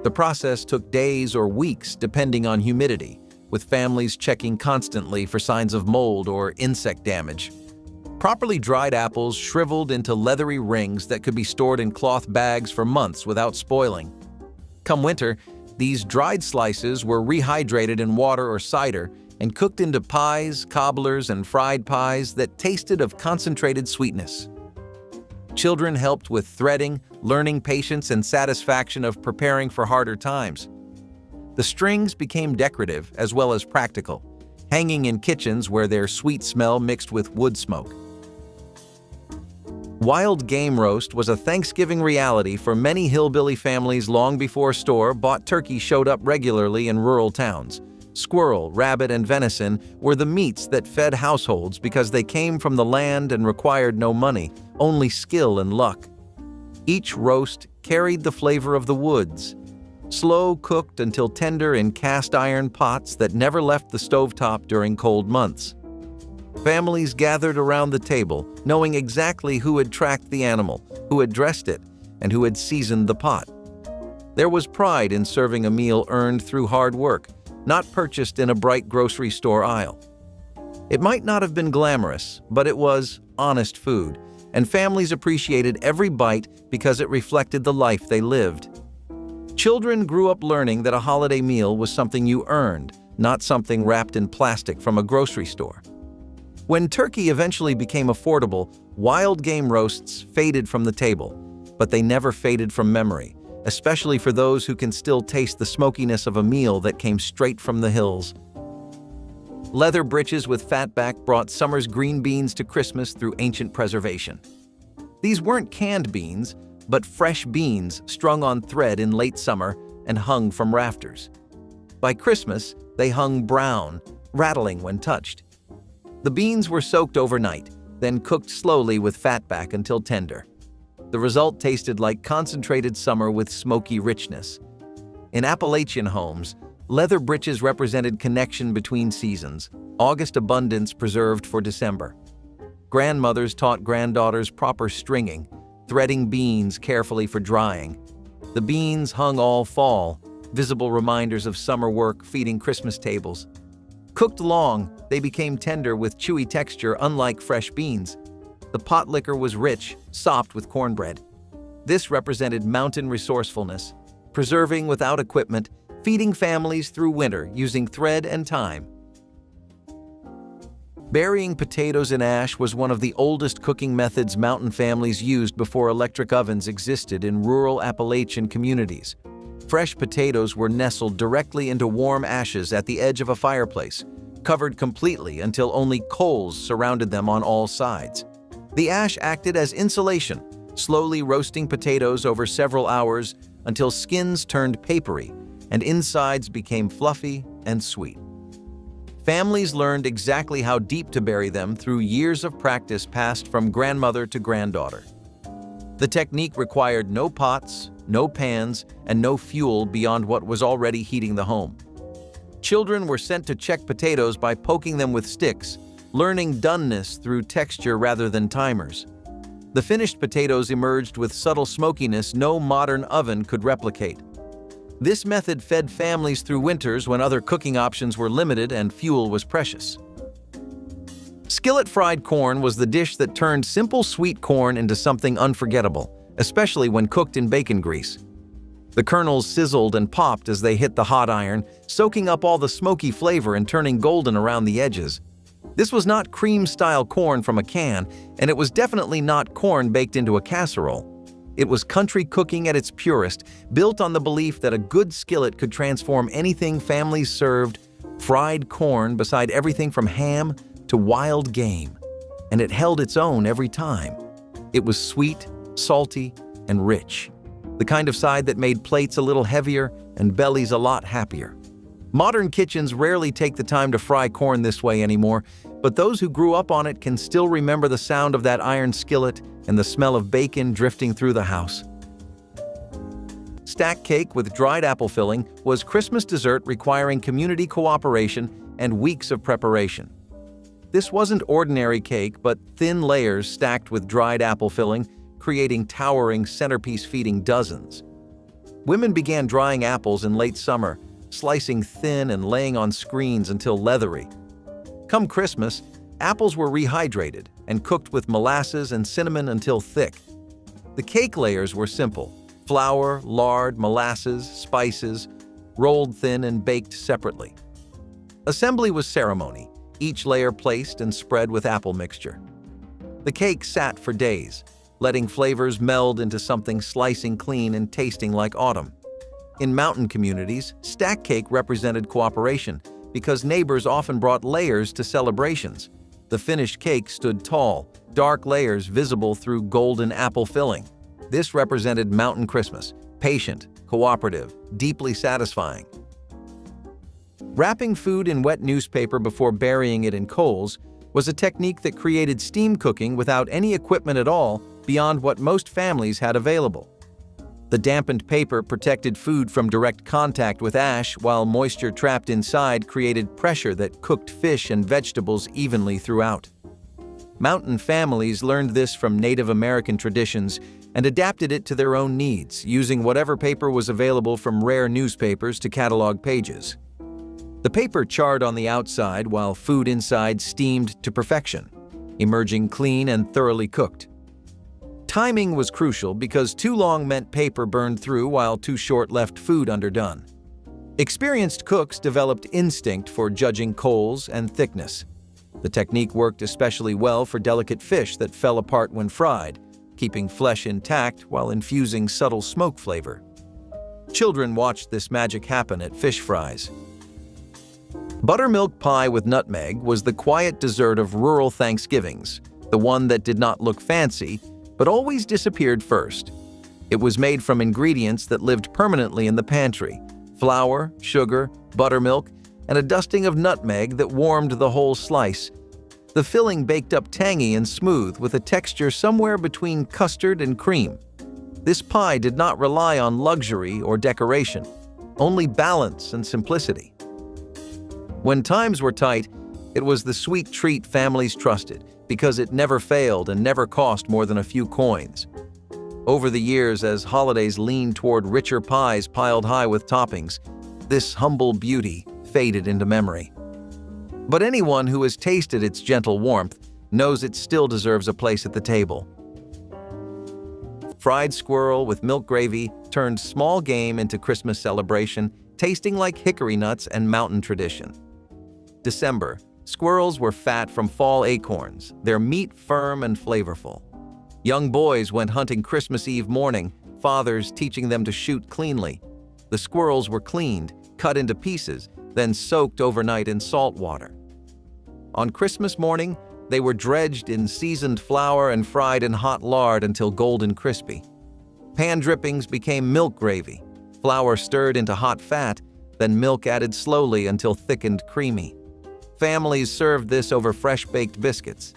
The process took days or weeks depending on humidity, with families checking constantly for signs of mold or insect damage. Properly dried apples shriveled into leathery rings that could be stored in cloth bags for months without spoiling. Come winter, these dried slices were rehydrated in water or cider and cooked into pies, cobblers, and fried pies that tasted of concentrated sweetness. Children helped with threading, learning patience and satisfaction of preparing for harder times. The strings became decorative as well as practical, hanging in kitchens where their sweet smell mixed with wood smoke. Wild game roast was a Thanksgiving reality for many hillbilly families long before store-bought turkey showed up regularly in rural towns. Squirrel, rabbit, and venison were the meats that fed households because they came from the land and required no money, only skill and luck. Each roast carried the flavor of the woods, slow cooked until tender in cast iron pots that never left the stovetop during cold months. Families gathered around the table, knowing exactly who had tracked the animal, who had dressed it, and who had seasoned the pot. There was pride in serving a meal earned through hard work, not purchased in a bright grocery store aisle. It might not have been glamorous, but it was honest food, and families appreciated every bite because it reflected the life they lived. Children grew up learning that a holiday meal was something you earned, not something wrapped in plastic from a grocery store. When turkey eventually became affordable, wild game roasts faded from the table, but they never faded from memory, especially for those who can still taste the smokiness of a meal that came straight from the hills. Leather britches with fatback brought summer's green beans to Christmas through ancient preservation. These weren't canned beans, but fresh beans strung on thread in late summer and hung from rafters. By Christmas, they hung brown, rattling when touched. The beans were soaked overnight, then cooked slowly with fatback until tender. The result tasted like concentrated summer with smoky richness. In Appalachian homes, Leather britches represented connection between seasons, August abundance preserved for December. Grandmothers taught granddaughters proper stringing, threading beans carefully for drying. The beans hung all fall, visible reminders of summer work feeding Christmas tables. Cooked long, they became tender with chewy texture unlike fresh beans. The pot liquor was rich, sopped with cornbread. This represented mountain resourcefulness, preserving without equipment, feeding families through winter using thread and time. Burying potatoes in ash was one of the oldest cooking methods mountain families used before electric ovens existed in rural Appalachian communities. Fresh potatoes were nestled directly into warm ashes at the edge of a fireplace, covered completely until only coals surrounded them on all sides. The ash acted as insulation, slowly roasting potatoes over several hours until skins turned papery and insides became fluffy and sweet. Families learned exactly how deep to bury them through years of practice passed from grandmother to granddaughter. The technique required no pots, no pans, and no fuel beyond what was already heating the home. Children were sent to check potatoes by poking them with sticks, learning doneness through texture rather than timers. The finished potatoes emerged with subtle smokiness no modern oven could replicate. This method fed families through winters when other cooking options were limited and fuel was precious. Skillet fried corn was the dish that turned simple sweet corn into something unforgettable, especially when cooked in bacon grease. The kernels sizzled and popped as they hit the hot iron, soaking up all the smoky flavor and turning golden around the edges. This was not cream-style corn from a can, and it was definitely not corn baked into a casserole. It was country cooking at its purest, built on the belief that a good skillet could transform anything families served, fried corn beside everything from ham to wild game. And it held its own every time. It was sweet, salty, and rich. The kind of side that made plates a little heavier and bellies a lot happier. Modern kitchens rarely take the time to fry corn this way anymore, but those who grew up on it can still remember the sound of that iron skillet and the smell of bacon drifting through the house. Stack cake with dried apple filling was Christmas dessert requiring community cooperation and weeks of preparation. This wasn't ordinary cake, but thin layers stacked with dried apple filling, creating towering centerpiece feeding dozens. Women began drying apples in late summer, slicing thin and laying on screens until leathery. Come Christmas, apples were rehydrated and cooked with molasses and cinnamon until thick. The cake layers were simple: flour, lard, molasses, spices, rolled thin and baked separately. Assembly was ceremony, each layer placed and spread with apple mixture. The cake sat for days, letting flavors meld into something slicing clean and tasting like autumn. In mountain communities, stack cake represented cooperation because neighbors often brought layers to celebrations. The finished cake stood tall, dark layers visible through golden apple filling. This represented mountain Christmas, patient, cooperative, deeply satisfying. Wrapping food in wet newspaper before burying it in coals was a technique that created steam cooking without any equipment at all beyond what most families had available. The dampened paper protected food from direct contact with ash, while moisture trapped inside created pressure that cooked fish and vegetables evenly throughout. Mountain families learned this from Native American traditions and adapted it to their own needs, using whatever paper was available from rare newspapers to catalog pages. The paper charred on the outside while food inside steamed to perfection, emerging clean and thoroughly cooked. Timing was crucial because too long meant paper burned through while too short left food underdone. Experienced cooks developed instinct for judging coals and thickness. The technique worked especially well for delicate fish that fell apart when fried, keeping flesh intact while infusing subtle smoke flavor. Children watched this magic happen at fish fries. Buttermilk pie with nutmeg was the quiet dessert of rural Thanksgivings, the one that did not look fancy, but always disappeared first. It was made from ingredients that lived permanently in the pantry: flour, sugar, buttermilk, and a dusting of nutmeg that warmed the whole slice. The filling baked up tangy and smooth with a texture somewhere between custard and cream. This pie did not rely on luxury or decoration. only balance and simplicity. When times were tight, it was the sweet treat families trusted because it never failed and never cost more than a few coins. Over the years, as holidays leaned toward richer pies piled high with toppings, this humble beauty faded into memory. But anyone who has tasted its gentle warmth knows it still deserves a place at the table. Fried squirrel with milk gravy turned small game into Christmas celebration, tasting like hickory nuts and mountain tradition. December, squirrels were fat from fall acorns, their meat firm and flavorful. Young boys went hunting Christmas Eve morning, fathers teaching them to shoot cleanly. The squirrels were cleaned, cut into pieces, then soaked overnight in salt water. On Christmas morning, they were dredged in seasoned flour and fried in hot lard until golden crispy. Pan drippings became milk gravy, flour stirred into hot fat, then milk added slowly until thickened creamy. Families served this over fresh-baked biscuits.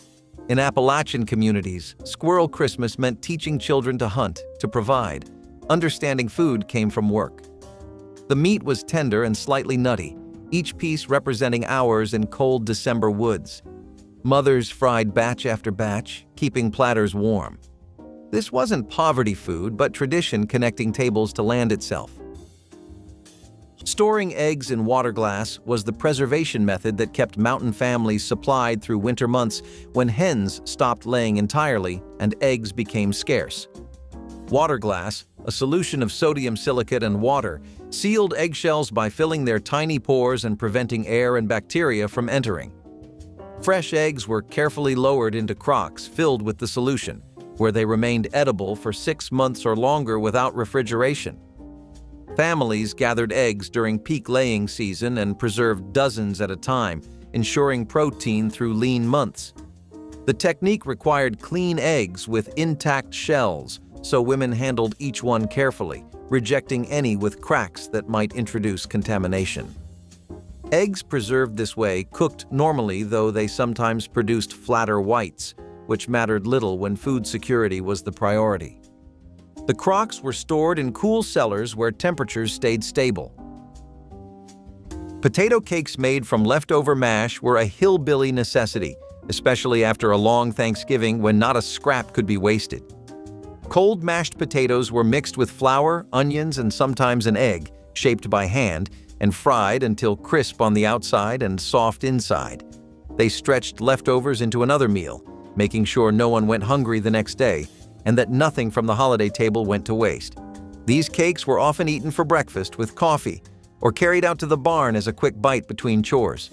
In Appalachian communities, Squirrel Christmas meant teaching children to hunt, to provide. Understanding food came from work. The meat was tender and slightly nutty, each piece representing hours in cold December woods. Mothers fried batch after batch, keeping platters warm. This wasn't poverty food, but tradition connecting tables to land itself. Storing eggs in water glass was the preservation method that kept mountain families supplied through winter months when hens stopped laying entirely and eggs became scarce. Water glass, a solution of sodium silicate and water, sealed eggshells by filling their tiny pores and preventing air and bacteria from entering. Fresh eggs were carefully lowered into crocks filled with the solution, where they remained edible for 6 months or longer without refrigeration. Families gathered eggs during peak laying season and preserved dozens at a time, ensuring protein through lean months. The technique required clean eggs with intact shells, so women handled each one carefully, rejecting any with cracks that might introduce contamination. Eggs preserved this way cooked normally, though they sometimes produced flatter whites, which mattered little when food security was the priority. The crocks were stored in cool cellars where temperatures stayed stable. Potato cakes made from leftover mash were a hillbilly necessity, especially after a long Thanksgiving when not a scrap could be wasted. Cold mashed potatoes were mixed with flour, onions, and sometimes an egg, shaped by hand, and fried until crisp on the outside and soft inside. They stretched leftovers into another meal, making sure no one went hungry the next day, and that nothing from the holiday table went to waste. These cakes were often eaten for breakfast with coffee, or carried out to the barn as a quick bite between chores.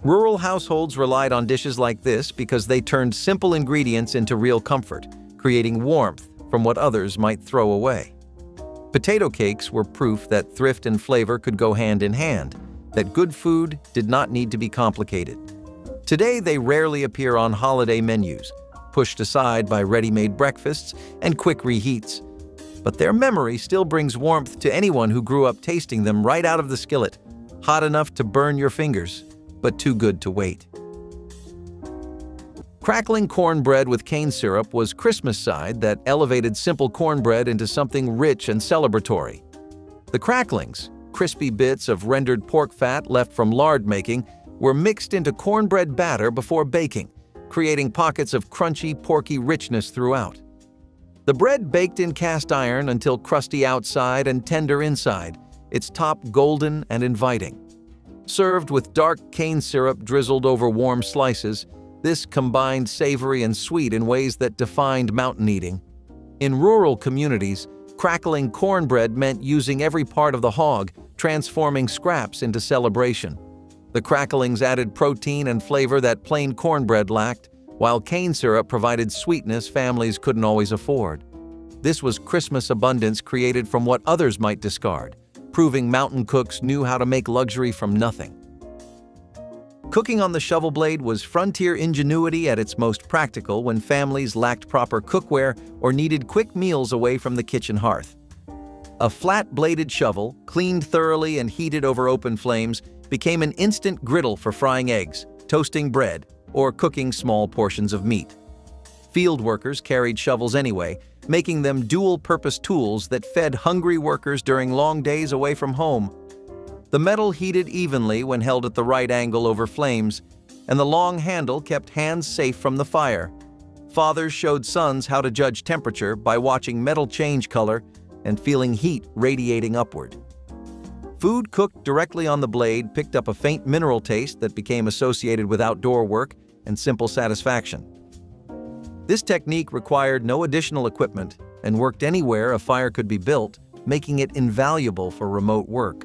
Rural households relied on dishes like this because they turned simple ingredients into real comfort, creating warmth from what others might throw away. Potato cakes were proof that thrift and flavor could go hand in hand, that good food did not need to be complicated. Today, they rarely appear on holiday menus, pushed aside by ready-made breakfasts and quick reheats. But their memory still brings warmth to anyone who grew up tasting them right out of the skillet, hot enough to burn your fingers, but too good to wait. Crackling cornbread with cane syrup was Christmas side that elevated simple cornbread into something rich and celebratory. The cracklings, crispy bits of rendered pork fat left from lard making, were mixed into cornbread batter before baking, creating pockets of crunchy, porky richness throughout. The bread baked in cast iron until crusty outside and tender inside, its top golden and inviting. Served with dark cane syrup drizzled over warm slices, this combined savory and sweet in ways that defined mountain eating. In rural communities, crackling cornbread meant using every part of the hog, transforming scraps into celebration. The cracklings added protein and flavor that plain cornbread lacked, while cane syrup provided sweetness families couldn't always afford. This was Christmas abundance created from what others might discard, proving mountain cooks knew how to make luxury from nothing. Cooking on the shovel blade was frontier ingenuity at its most practical when families lacked proper cookware or needed quick meals away from the kitchen hearth. A flat-bladed shovel, cleaned thoroughly and heated over open flames, became an instant griddle for frying eggs, toasting bread, or cooking small portions of meat. Field workers carried shovels anyway, making them dual-purpose tools that fed hungry workers during long days away from home. The metal heated evenly when held at the right angle over flames, and the long handle kept hands safe from the fire. Fathers showed sons how to judge temperature by watching metal change color and feeling heat radiating upward. Food cooked directly on the blade picked up a faint mineral taste that became associated with outdoor work and simple satisfaction. This technique required no additional equipment and worked anywhere a fire could be built, making it invaluable for remote work.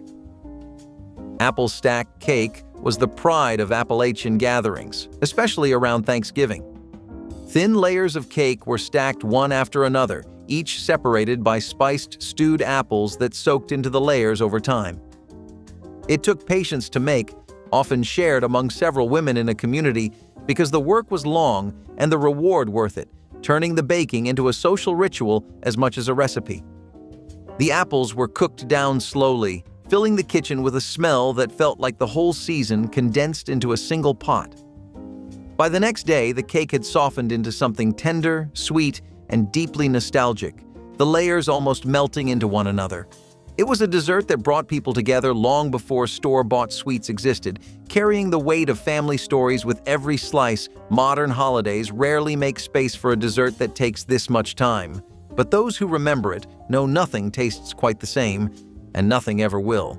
Apple stack cake was the pride of Appalachian gatherings, especially around Thanksgiving. Thin layers of cake were stacked one after another, each separated by spiced stewed apples that soaked into the layers over time. It took patience to make, often shared among several women in a community, because the work was long and the reward worth it, turning the baking into a social ritual as much as a recipe. The apples were cooked down slowly, filling the kitchen with a smell that felt like the whole season condensed into a single pot. By the next day, the cake had softened into something tender, sweet, and deeply nostalgic, the layers almost melting into one another. It was a dessert that brought people together long before store-bought sweets existed, carrying the weight of family stories with every slice. Modern holidays rarely make space for a dessert that takes this much time, but those who remember it know nothing tastes quite the same, and nothing ever will.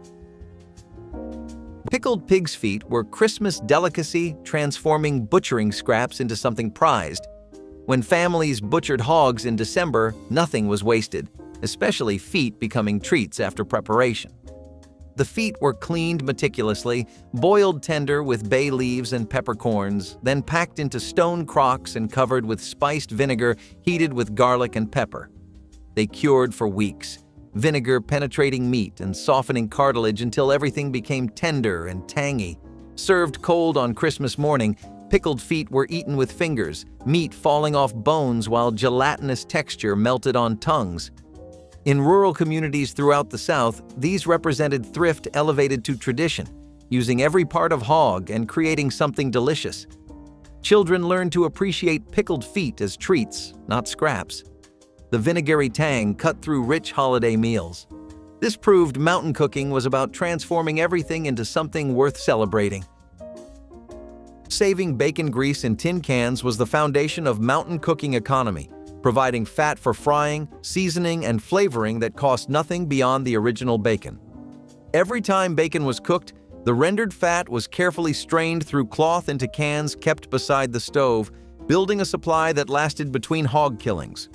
Pickled pig's feet were Christmas delicacy, transforming butchering scraps into something prized. When families butchered hogs in December, nothing was wasted, especially feet becoming treats after preparation. The feet were cleaned meticulously, boiled tender with bay leaves and peppercorns, then packed into stone crocks and covered with spiced vinegar heated with garlic and pepper. They cured for weeks, vinegar penetrating meat and softening cartilage until everything became tender and tangy. Served cold on Christmas morning, pickled feet were eaten with fingers, meat falling off bones while gelatinous texture melted on tongues. In rural communities throughout the South, these represented thrift elevated to tradition, using every part of hog and creating something delicious. Children learned to appreciate pickled feet as treats, not scraps. The vinegary tang cut through rich holiday meals. This proved mountain cooking was about transforming everything into something worth celebrating. Saving bacon grease in tin cans was the foundation of mountain cooking economy, providing fat for frying, seasoning, and flavoring that cost nothing beyond the original bacon. Every time bacon was cooked, the rendered fat was carefully strained through cloth into cans kept beside the stove, building a supply that lasted between hog killings.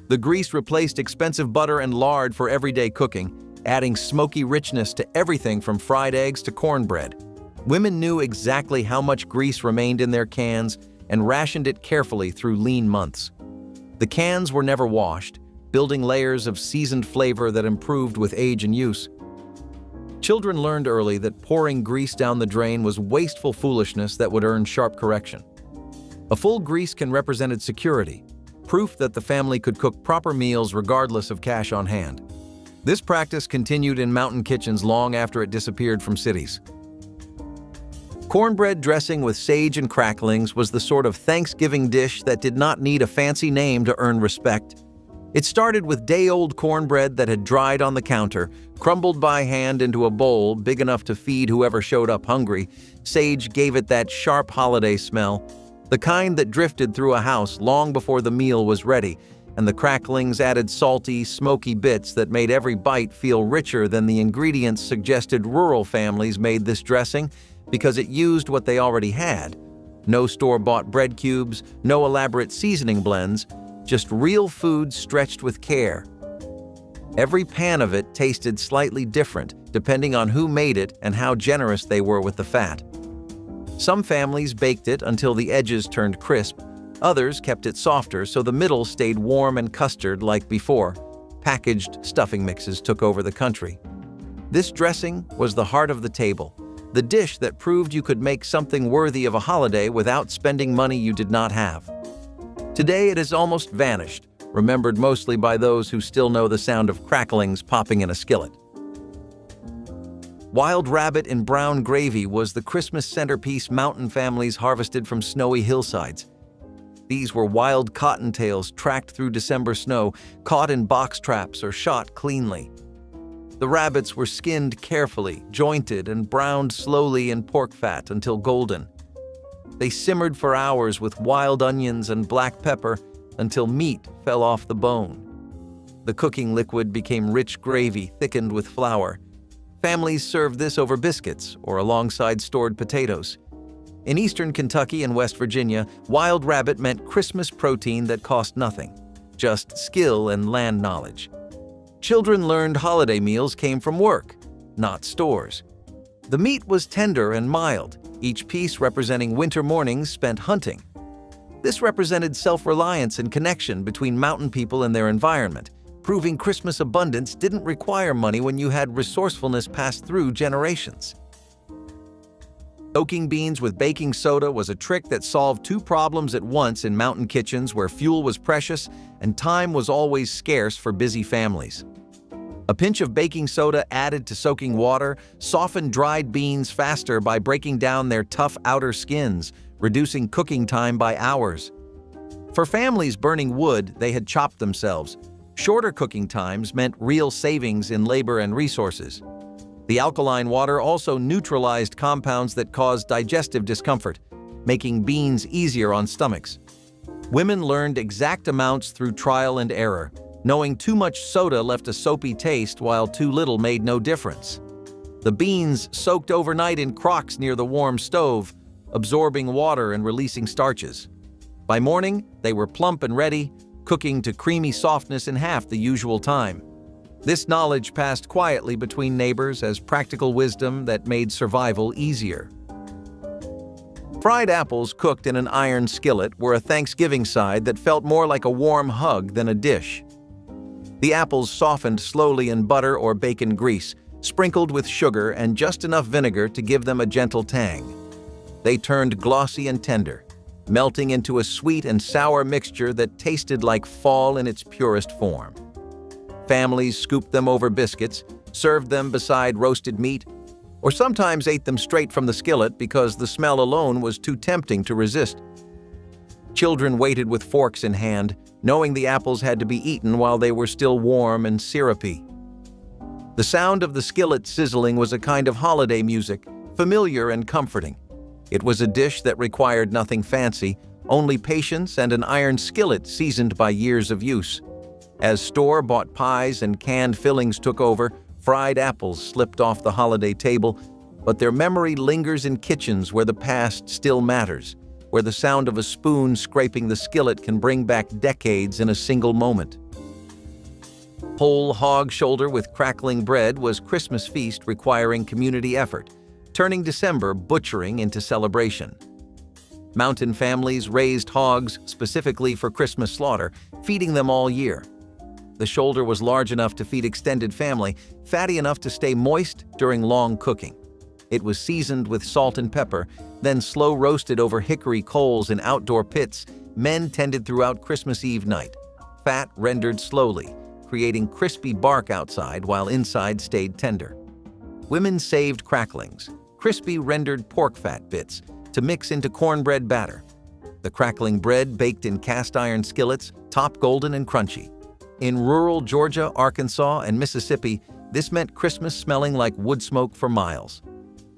The grease replaced expensive butter and lard for everyday cooking, adding smoky richness to everything from fried eggs to cornbread. Women knew exactly how much grease remained in their cans and rationed it carefully through lean months. The cans were never washed, building layers of seasoned flavor that improved with age and use. Children learned early that pouring grease down the drain was wasteful foolishness that would earn sharp correction. A full grease can represent security, proof that the family could cook proper meals regardless of cash on hand. This practice continued in mountain kitchens long after it disappeared from cities. Cornbread dressing with sage and cracklings was the sort of Thanksgiving dish that did not need a fancy name to earn respect. It started with day-old cornbread that had dried on the counter, crumbled by hand into a bowl big enough to feed whoever showed up hungry. Sage gave it that sharp holiday smell, the kind that drifted through a house long before the meal was ready, and the cracklings added salty, smoky bits that made every bite feel richer than the ingredients suggested. Rural families made this dressing because it used what they already had. No store-bought bread cubes, no elaborate seasoning blends, just real food stretched with care. Every pan of it tasted slightly different, depending on who made it and how generous they were with the fat. Some families baked it until the edges turned crisp. Others kept it softer so the middle stayed warm and custard like before. Packaged stuffing mixes took over the country. This dressing was the heart of the table, the dish that proved you could make something worthy of a holiday without spending money you did not have. Today it has almost vanished, remembered mostly by those who still know the sound of cracklings popping in a skillet. Wild rabbit in brown gravy was the Christmas centerpiece mountain families harvested from snowy hillsides. These were wild cottontails tracked through December snow, caught in box traps or shot cleanly. The rabbits were skinned carefully, jointed, and browned slowly in pork fat until golden. They simmered for hours with wild onions and black pepper until meat fell off the bone. The cooking liquid became rich gravy thickened with flour. Families served this over biscuits or alongside stored potatoes. In eastern Kentucky and West Virginia, wild rabbit meant Christmas protein that cost nothing, just skill and land knowledge. Children learned holiday meals came from work, not stores. The meat was tender and mild, each piece representing winter mornings spent hunting. This represented self-reliance and connection between mountain people and their environment, proving Christmas abundance didn't require money when you had resourcefulness passed through generations. Soaking beans with baking soda was a trick that solved two problems at once in mountain kitchens where fuel was precious and time was always scarce for busy families. A pinch of baking soda added to soaking water softened dried beans faster by breaking down their tough outer skins, reducing cooking time by hours. For families burning wood, they had chopped themselves. Shorter cooking times meant real savings in labor and resources. The alkaline water also neutralized compounds that caused digestive discomfort, making beans easier on stomachs. Women learned exact amounts through trial and error, knowing too much soda left a soapy taste while too little made no difference. The beans soaked overnight in crocks near the warm stove, absorbing water and releasing starches. By morning, they were plump and ready, cooking to creamy softness in half the usual time. This knowledge passed quietly between neighbors as practical wisdom that made survival easier. Fried apples cooked in an iron skillet were a Thanksgiving side that felt more like a warm hug than a dish. The apples softened slowly in butter or bacon grease, sprinkled with sugar and just enough vinegar to give them a gentle tang. They turned glossy and tender, melting into a sweet and sour mixture that tasted like fall in its purest form. Families scooped them over biscuits, served them beside roasted meat, or sometimes ate them straight from the skillet because the smell alone was too tempting to resist. Children waited with forks in hand, knowing the apples had to be eaten while they were still warm and syrupy. The sound of the skillet sizzling was a kind of holiday music, familiar and comforting. It was a dish that required nothing fancy, only patience and an iron skillet seasoned by years of use. As store-bought pies and canned fillings took over, fried apples slipped off the holiday table, but their memory lingers in kitchens where the past still matters, where the sound of a spoon scraping the skillet can bring back decades in a single moment. Whole hog shoulder with crackling bread was Christmas feast requiring community effort, turning December butchering into celebration. Mountain families raised hogs specifically for Christmas slaughter, feeding them all year. The shoulder was large enough to feed extended family, fatty enough to stay moist during long cooking. It was seasoned with salt and pepper, then slow roasted over hickory coals in outdoor pits men tended throughout Christmas Eve night. Fat rendered slowly, creating crispy bark outside while inside stayed tender. Women saved cracklings, crispy rendered pork fat bits, to mix into cornbread batter. The crackling bread baked in cast iron skillets, top golden and crunchy. In rural Georgia, Arkansas, and Mississippi, this meant Christmas smelling like wood smoke for miles.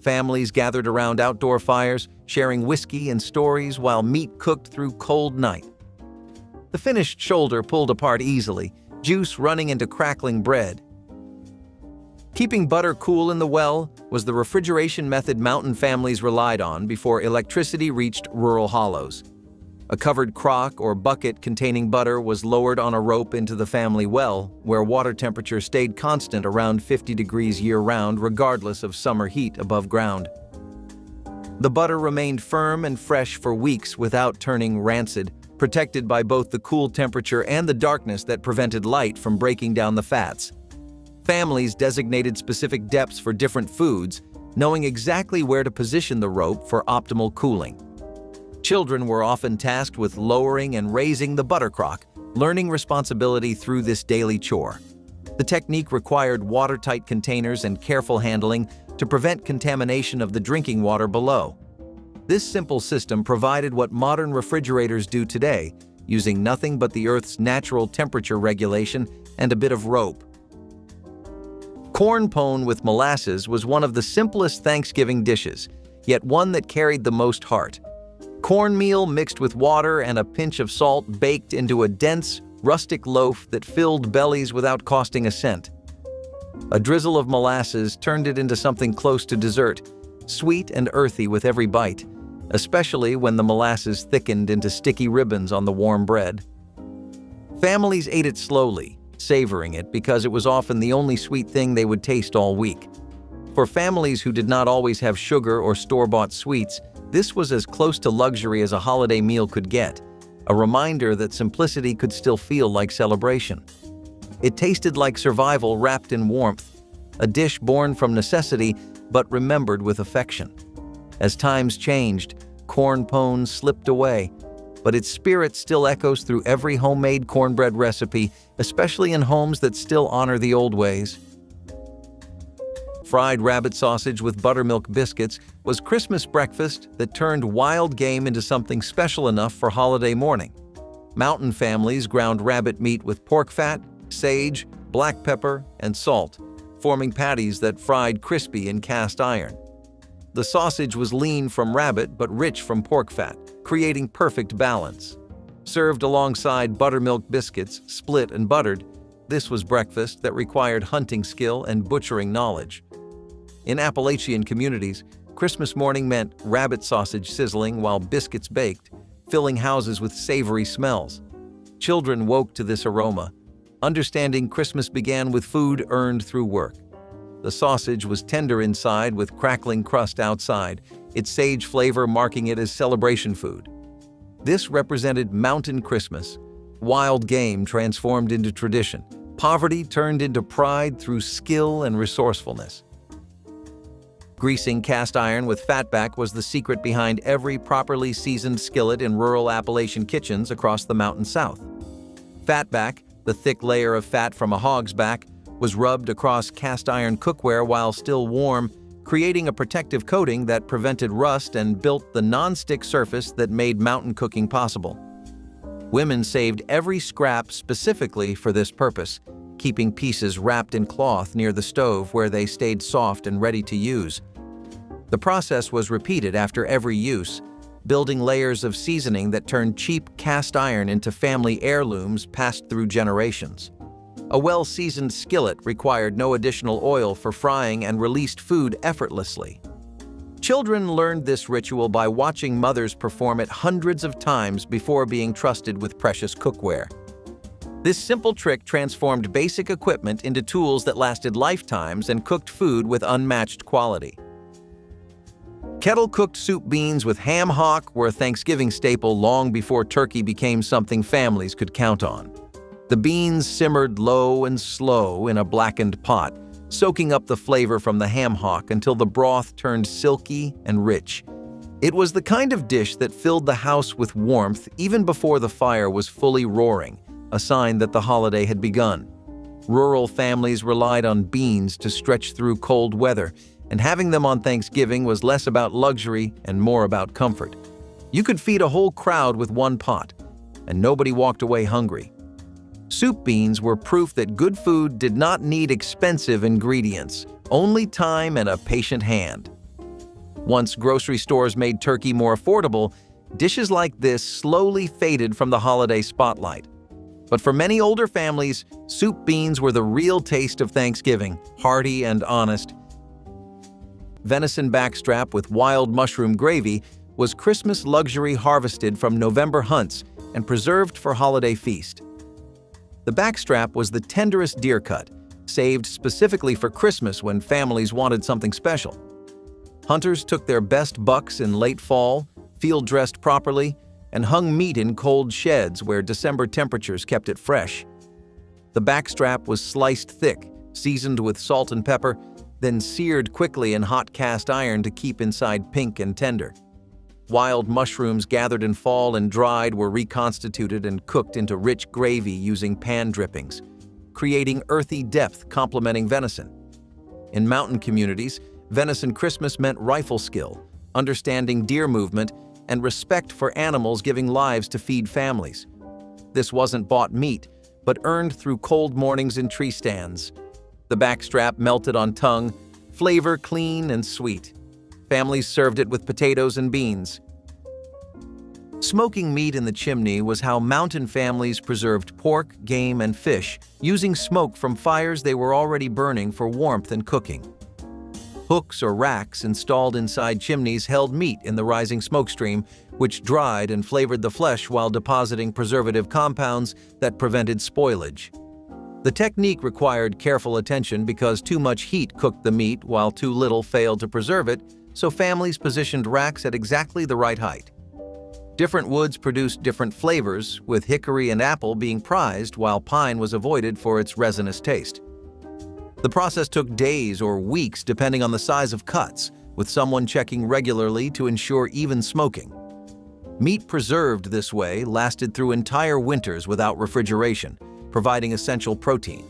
Families gathered around outdoor fires, sharing whiskey and stories while meat cooked through cold night. The finished shoulder pulled apart easily, juice running into crackling bread. Keeping butter cool in the well was the refrigeration method mountain families relied on before electricity reached rural hollows. A covered crock or bucket containing butter was lowered on a rope into the family well, where water temperature stayed constant around 50 degrees year-round regardless of summer heat above ground. The butter remained firm and fresh for weeks without turning rancid, protected by both the cool temperature and the darkness that prevented light from breaking down the fats. Families designated specific depths for different foods, knowing exactly where to position the rope for optimal cooling. Children were often tasked with lowering and raising the butter crock, learning responsibility through this daily chore. The technique required watertight containers and careful handling to prevent contamination of the drinking water below. This simple system provided what modern refrigerators do today, using nothing but the Earth's natural temperature regulation and a bit of rope. Corn pone with molasses was one of the simplest Thanksgiving dishes, yet one that carried the most heart. Cornmeal mixed with water and a pinch of salt baked into a dense, rustic loaf that filled bellies without costing a cent. A drizzle of molasses turned it into something close to dessert, sweet and earthy with every bite, especially when the molasses thickened into sticky ribbons on the warm bread. Families ate it slowly, savoring it because it was often the only sweet thing they would taste all week. For families who did not always have sugar or store-bought sweets, this was as close to luxury as a holiday meal could get, a reminder that simplicity could still feel like celebration. It tasted like survival wrapped in warmth, a dish born from necessity but remembered with affection. As times changed, corn pone slipped away, but its spirit still echoes through every homemade cornbread recipe, especially in homes that still honor the old ways. Fried rabbit sausage with buttermilk biscuits was Christmas breakfast that turned wild game into something special enough for holiday morning. Mountain families ground rabbit meat with pork fat, sage, black pepper, and salt, forming patties that fried crispy in cast iron. The sausage was lean from rabbit but rich from pork fat, creating perfect balance. Served alongside buttermilk biscuits, split and buttered, this was breakfast that required hunting skill and butchering knowledge. In Appalachian communities, Christmas morning meant rabbit sausage sizzling while biscuits baked, filling houses with savory smells. Children woke to this aroma, understanding Christmas began with food earned through work. The sausage was tender inside with crackling crust outside, its sage flavor marking it as celebration food. This represented mountain Christmas, wild game transformed into tradition, poverty turned into pride through skill and resourcefulness. Greasing cast iron with fatback was the secret behind every properly seasoned skillet in rural Appalachian kitchens across the mountain south. Fatback, the thick layer of fat from a hog's back, was rubbed across cast iron cookware while still warm, creating a protective coating that prevented rust and built the non-stick surface that made mountain cooking possible. Women saved every scrap specifically for this purpose, keeping pieces wrapped in cloth near the stove where they stayed soft and ready to use. The process was repeated after every use, building layers of seasoning that turned cheap cast iron into family heirlooms passed through generations. A well-seasoned skillet required no additional oil for frying and released food effortlessly. Children learned this ritual by watching mothers perform it hundreds of times before being trusted with precious cookware. This simple trick transformed basic equipment into tools that lasted lifetimes and cooked food with unmatched quality. Kettle-cooked soup beans with ham hock were a Thanksgiving staple long before turkey became something families could count on. The beans simmered low and slow in a blackened pot, soaking up the flavor from the ham hock until the broth turned silky and rich. It was the kind of dish that filled the house with warmth even before the fire was fully roaring, a sign that the holiday had begun. Rural families relied on beans to stretch through cold weather, and having them on Thanksgiving was less about luxury and more about comfort. You could feed a whole crowd with one pot, and nobody walked away hungry. Soup beans were proof that good food did not need expensive ingredients, only time and a patient hand. Once grocery stores made turkey more affordable, dishes like this slowly faded from the holiday spotlight. But for many older families, soup beans were the real taste of Thanksgiving, hearty and honest. Venison backstrap with wild mushroom gravy was Christmas luxury harvested from November hunts and preserved for holiday feast. The backstrap was the tenderest deer cut, saved specifically for Christmas when families wanted something special. Hunters took their best bucks in late fall, field-dressed properly, and hung meat in cold sheds where December temperatures kept it fresh. The backstrap was sliced thick, seasoned with salt and pepper, then seared quickly in hot cast iron to keep inside pink and tender. Wild mushrooms gathered in fall and dried were reconstituted and cooked into rich gravy using pan drippings, creating earthy depth complementing venison. In mountain communities, venison Christmas meant rifle skill, understanding deer movement, and respect for animals giving lives to feed families. This wasn't bought meat, but earned through cold mornings in tree stands. The backstrap melted on tongue, flavor clean and sweet. Families served it with potatoes and beans. Smoking meat in the chimney was how mountain families preserved pork, game, and fish, using smoke from fires they were already burning for warmth and cooking. Hooks or racks installed inside chimneys held meat in the rising smoke stream, which dried and flavored the flesh while depositing preservative compounds that prevented spoilage. The technique required careful attention because too much heat cooked the meat while too little failed to preserve it, so families positioned racks at exactly the right height. Different woods produced different flavors, with hickory and apple being prized while pine was avoided for its resinous taste. The process took days or weeks depending on the size of cuts, with someone checking regularly to ensure even smoking. Meat preserved this way lasted through entire winters without refrigeration, providing essential protein.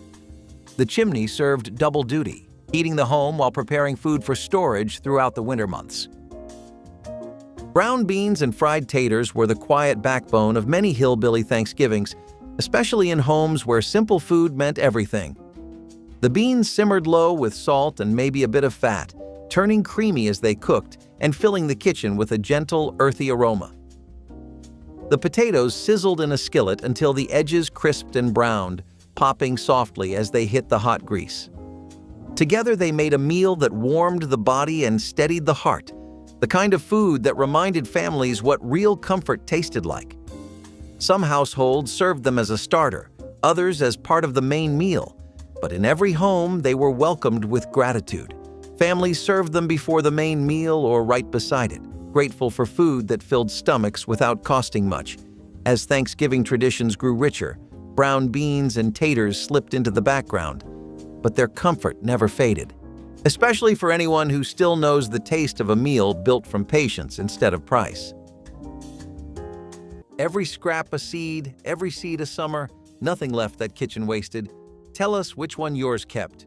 The chimney served double duty, heating the home while preparing food for storage throughout the winter months. Brown beans and fried taters were the quiet backbone of many hillbilly Thanksgivings, especially in homes where simple food meant everything. The beans simmered low with salt and maybe a bit of fat, turning creamy as they cooked and filling the kitchen with a gentle, earthy aroma. The potatoes sizzled in a skillet until the edges crisped and browned, popping softly as they hit the hot grease. Together they made a meal that warmed the body and steadied the heart, the kind of food that reminded families what real comfort tasted like. Some households served them as a starter, others as part of the main meal, but in every home they were welcomed with gratitude. Families served them before the main meal or right beside it, grateful for food that filled stomachs without costing much. As Thanksgiving traditions grew richer, brown beans and taters slipped into the background, but their comfort never faded, especially for anyone who still knows the taste of a meal built from patience instead of price. Every scrap a seed, every seed a summer, nothing left that kitchen wasted. Tell us which one yours kept.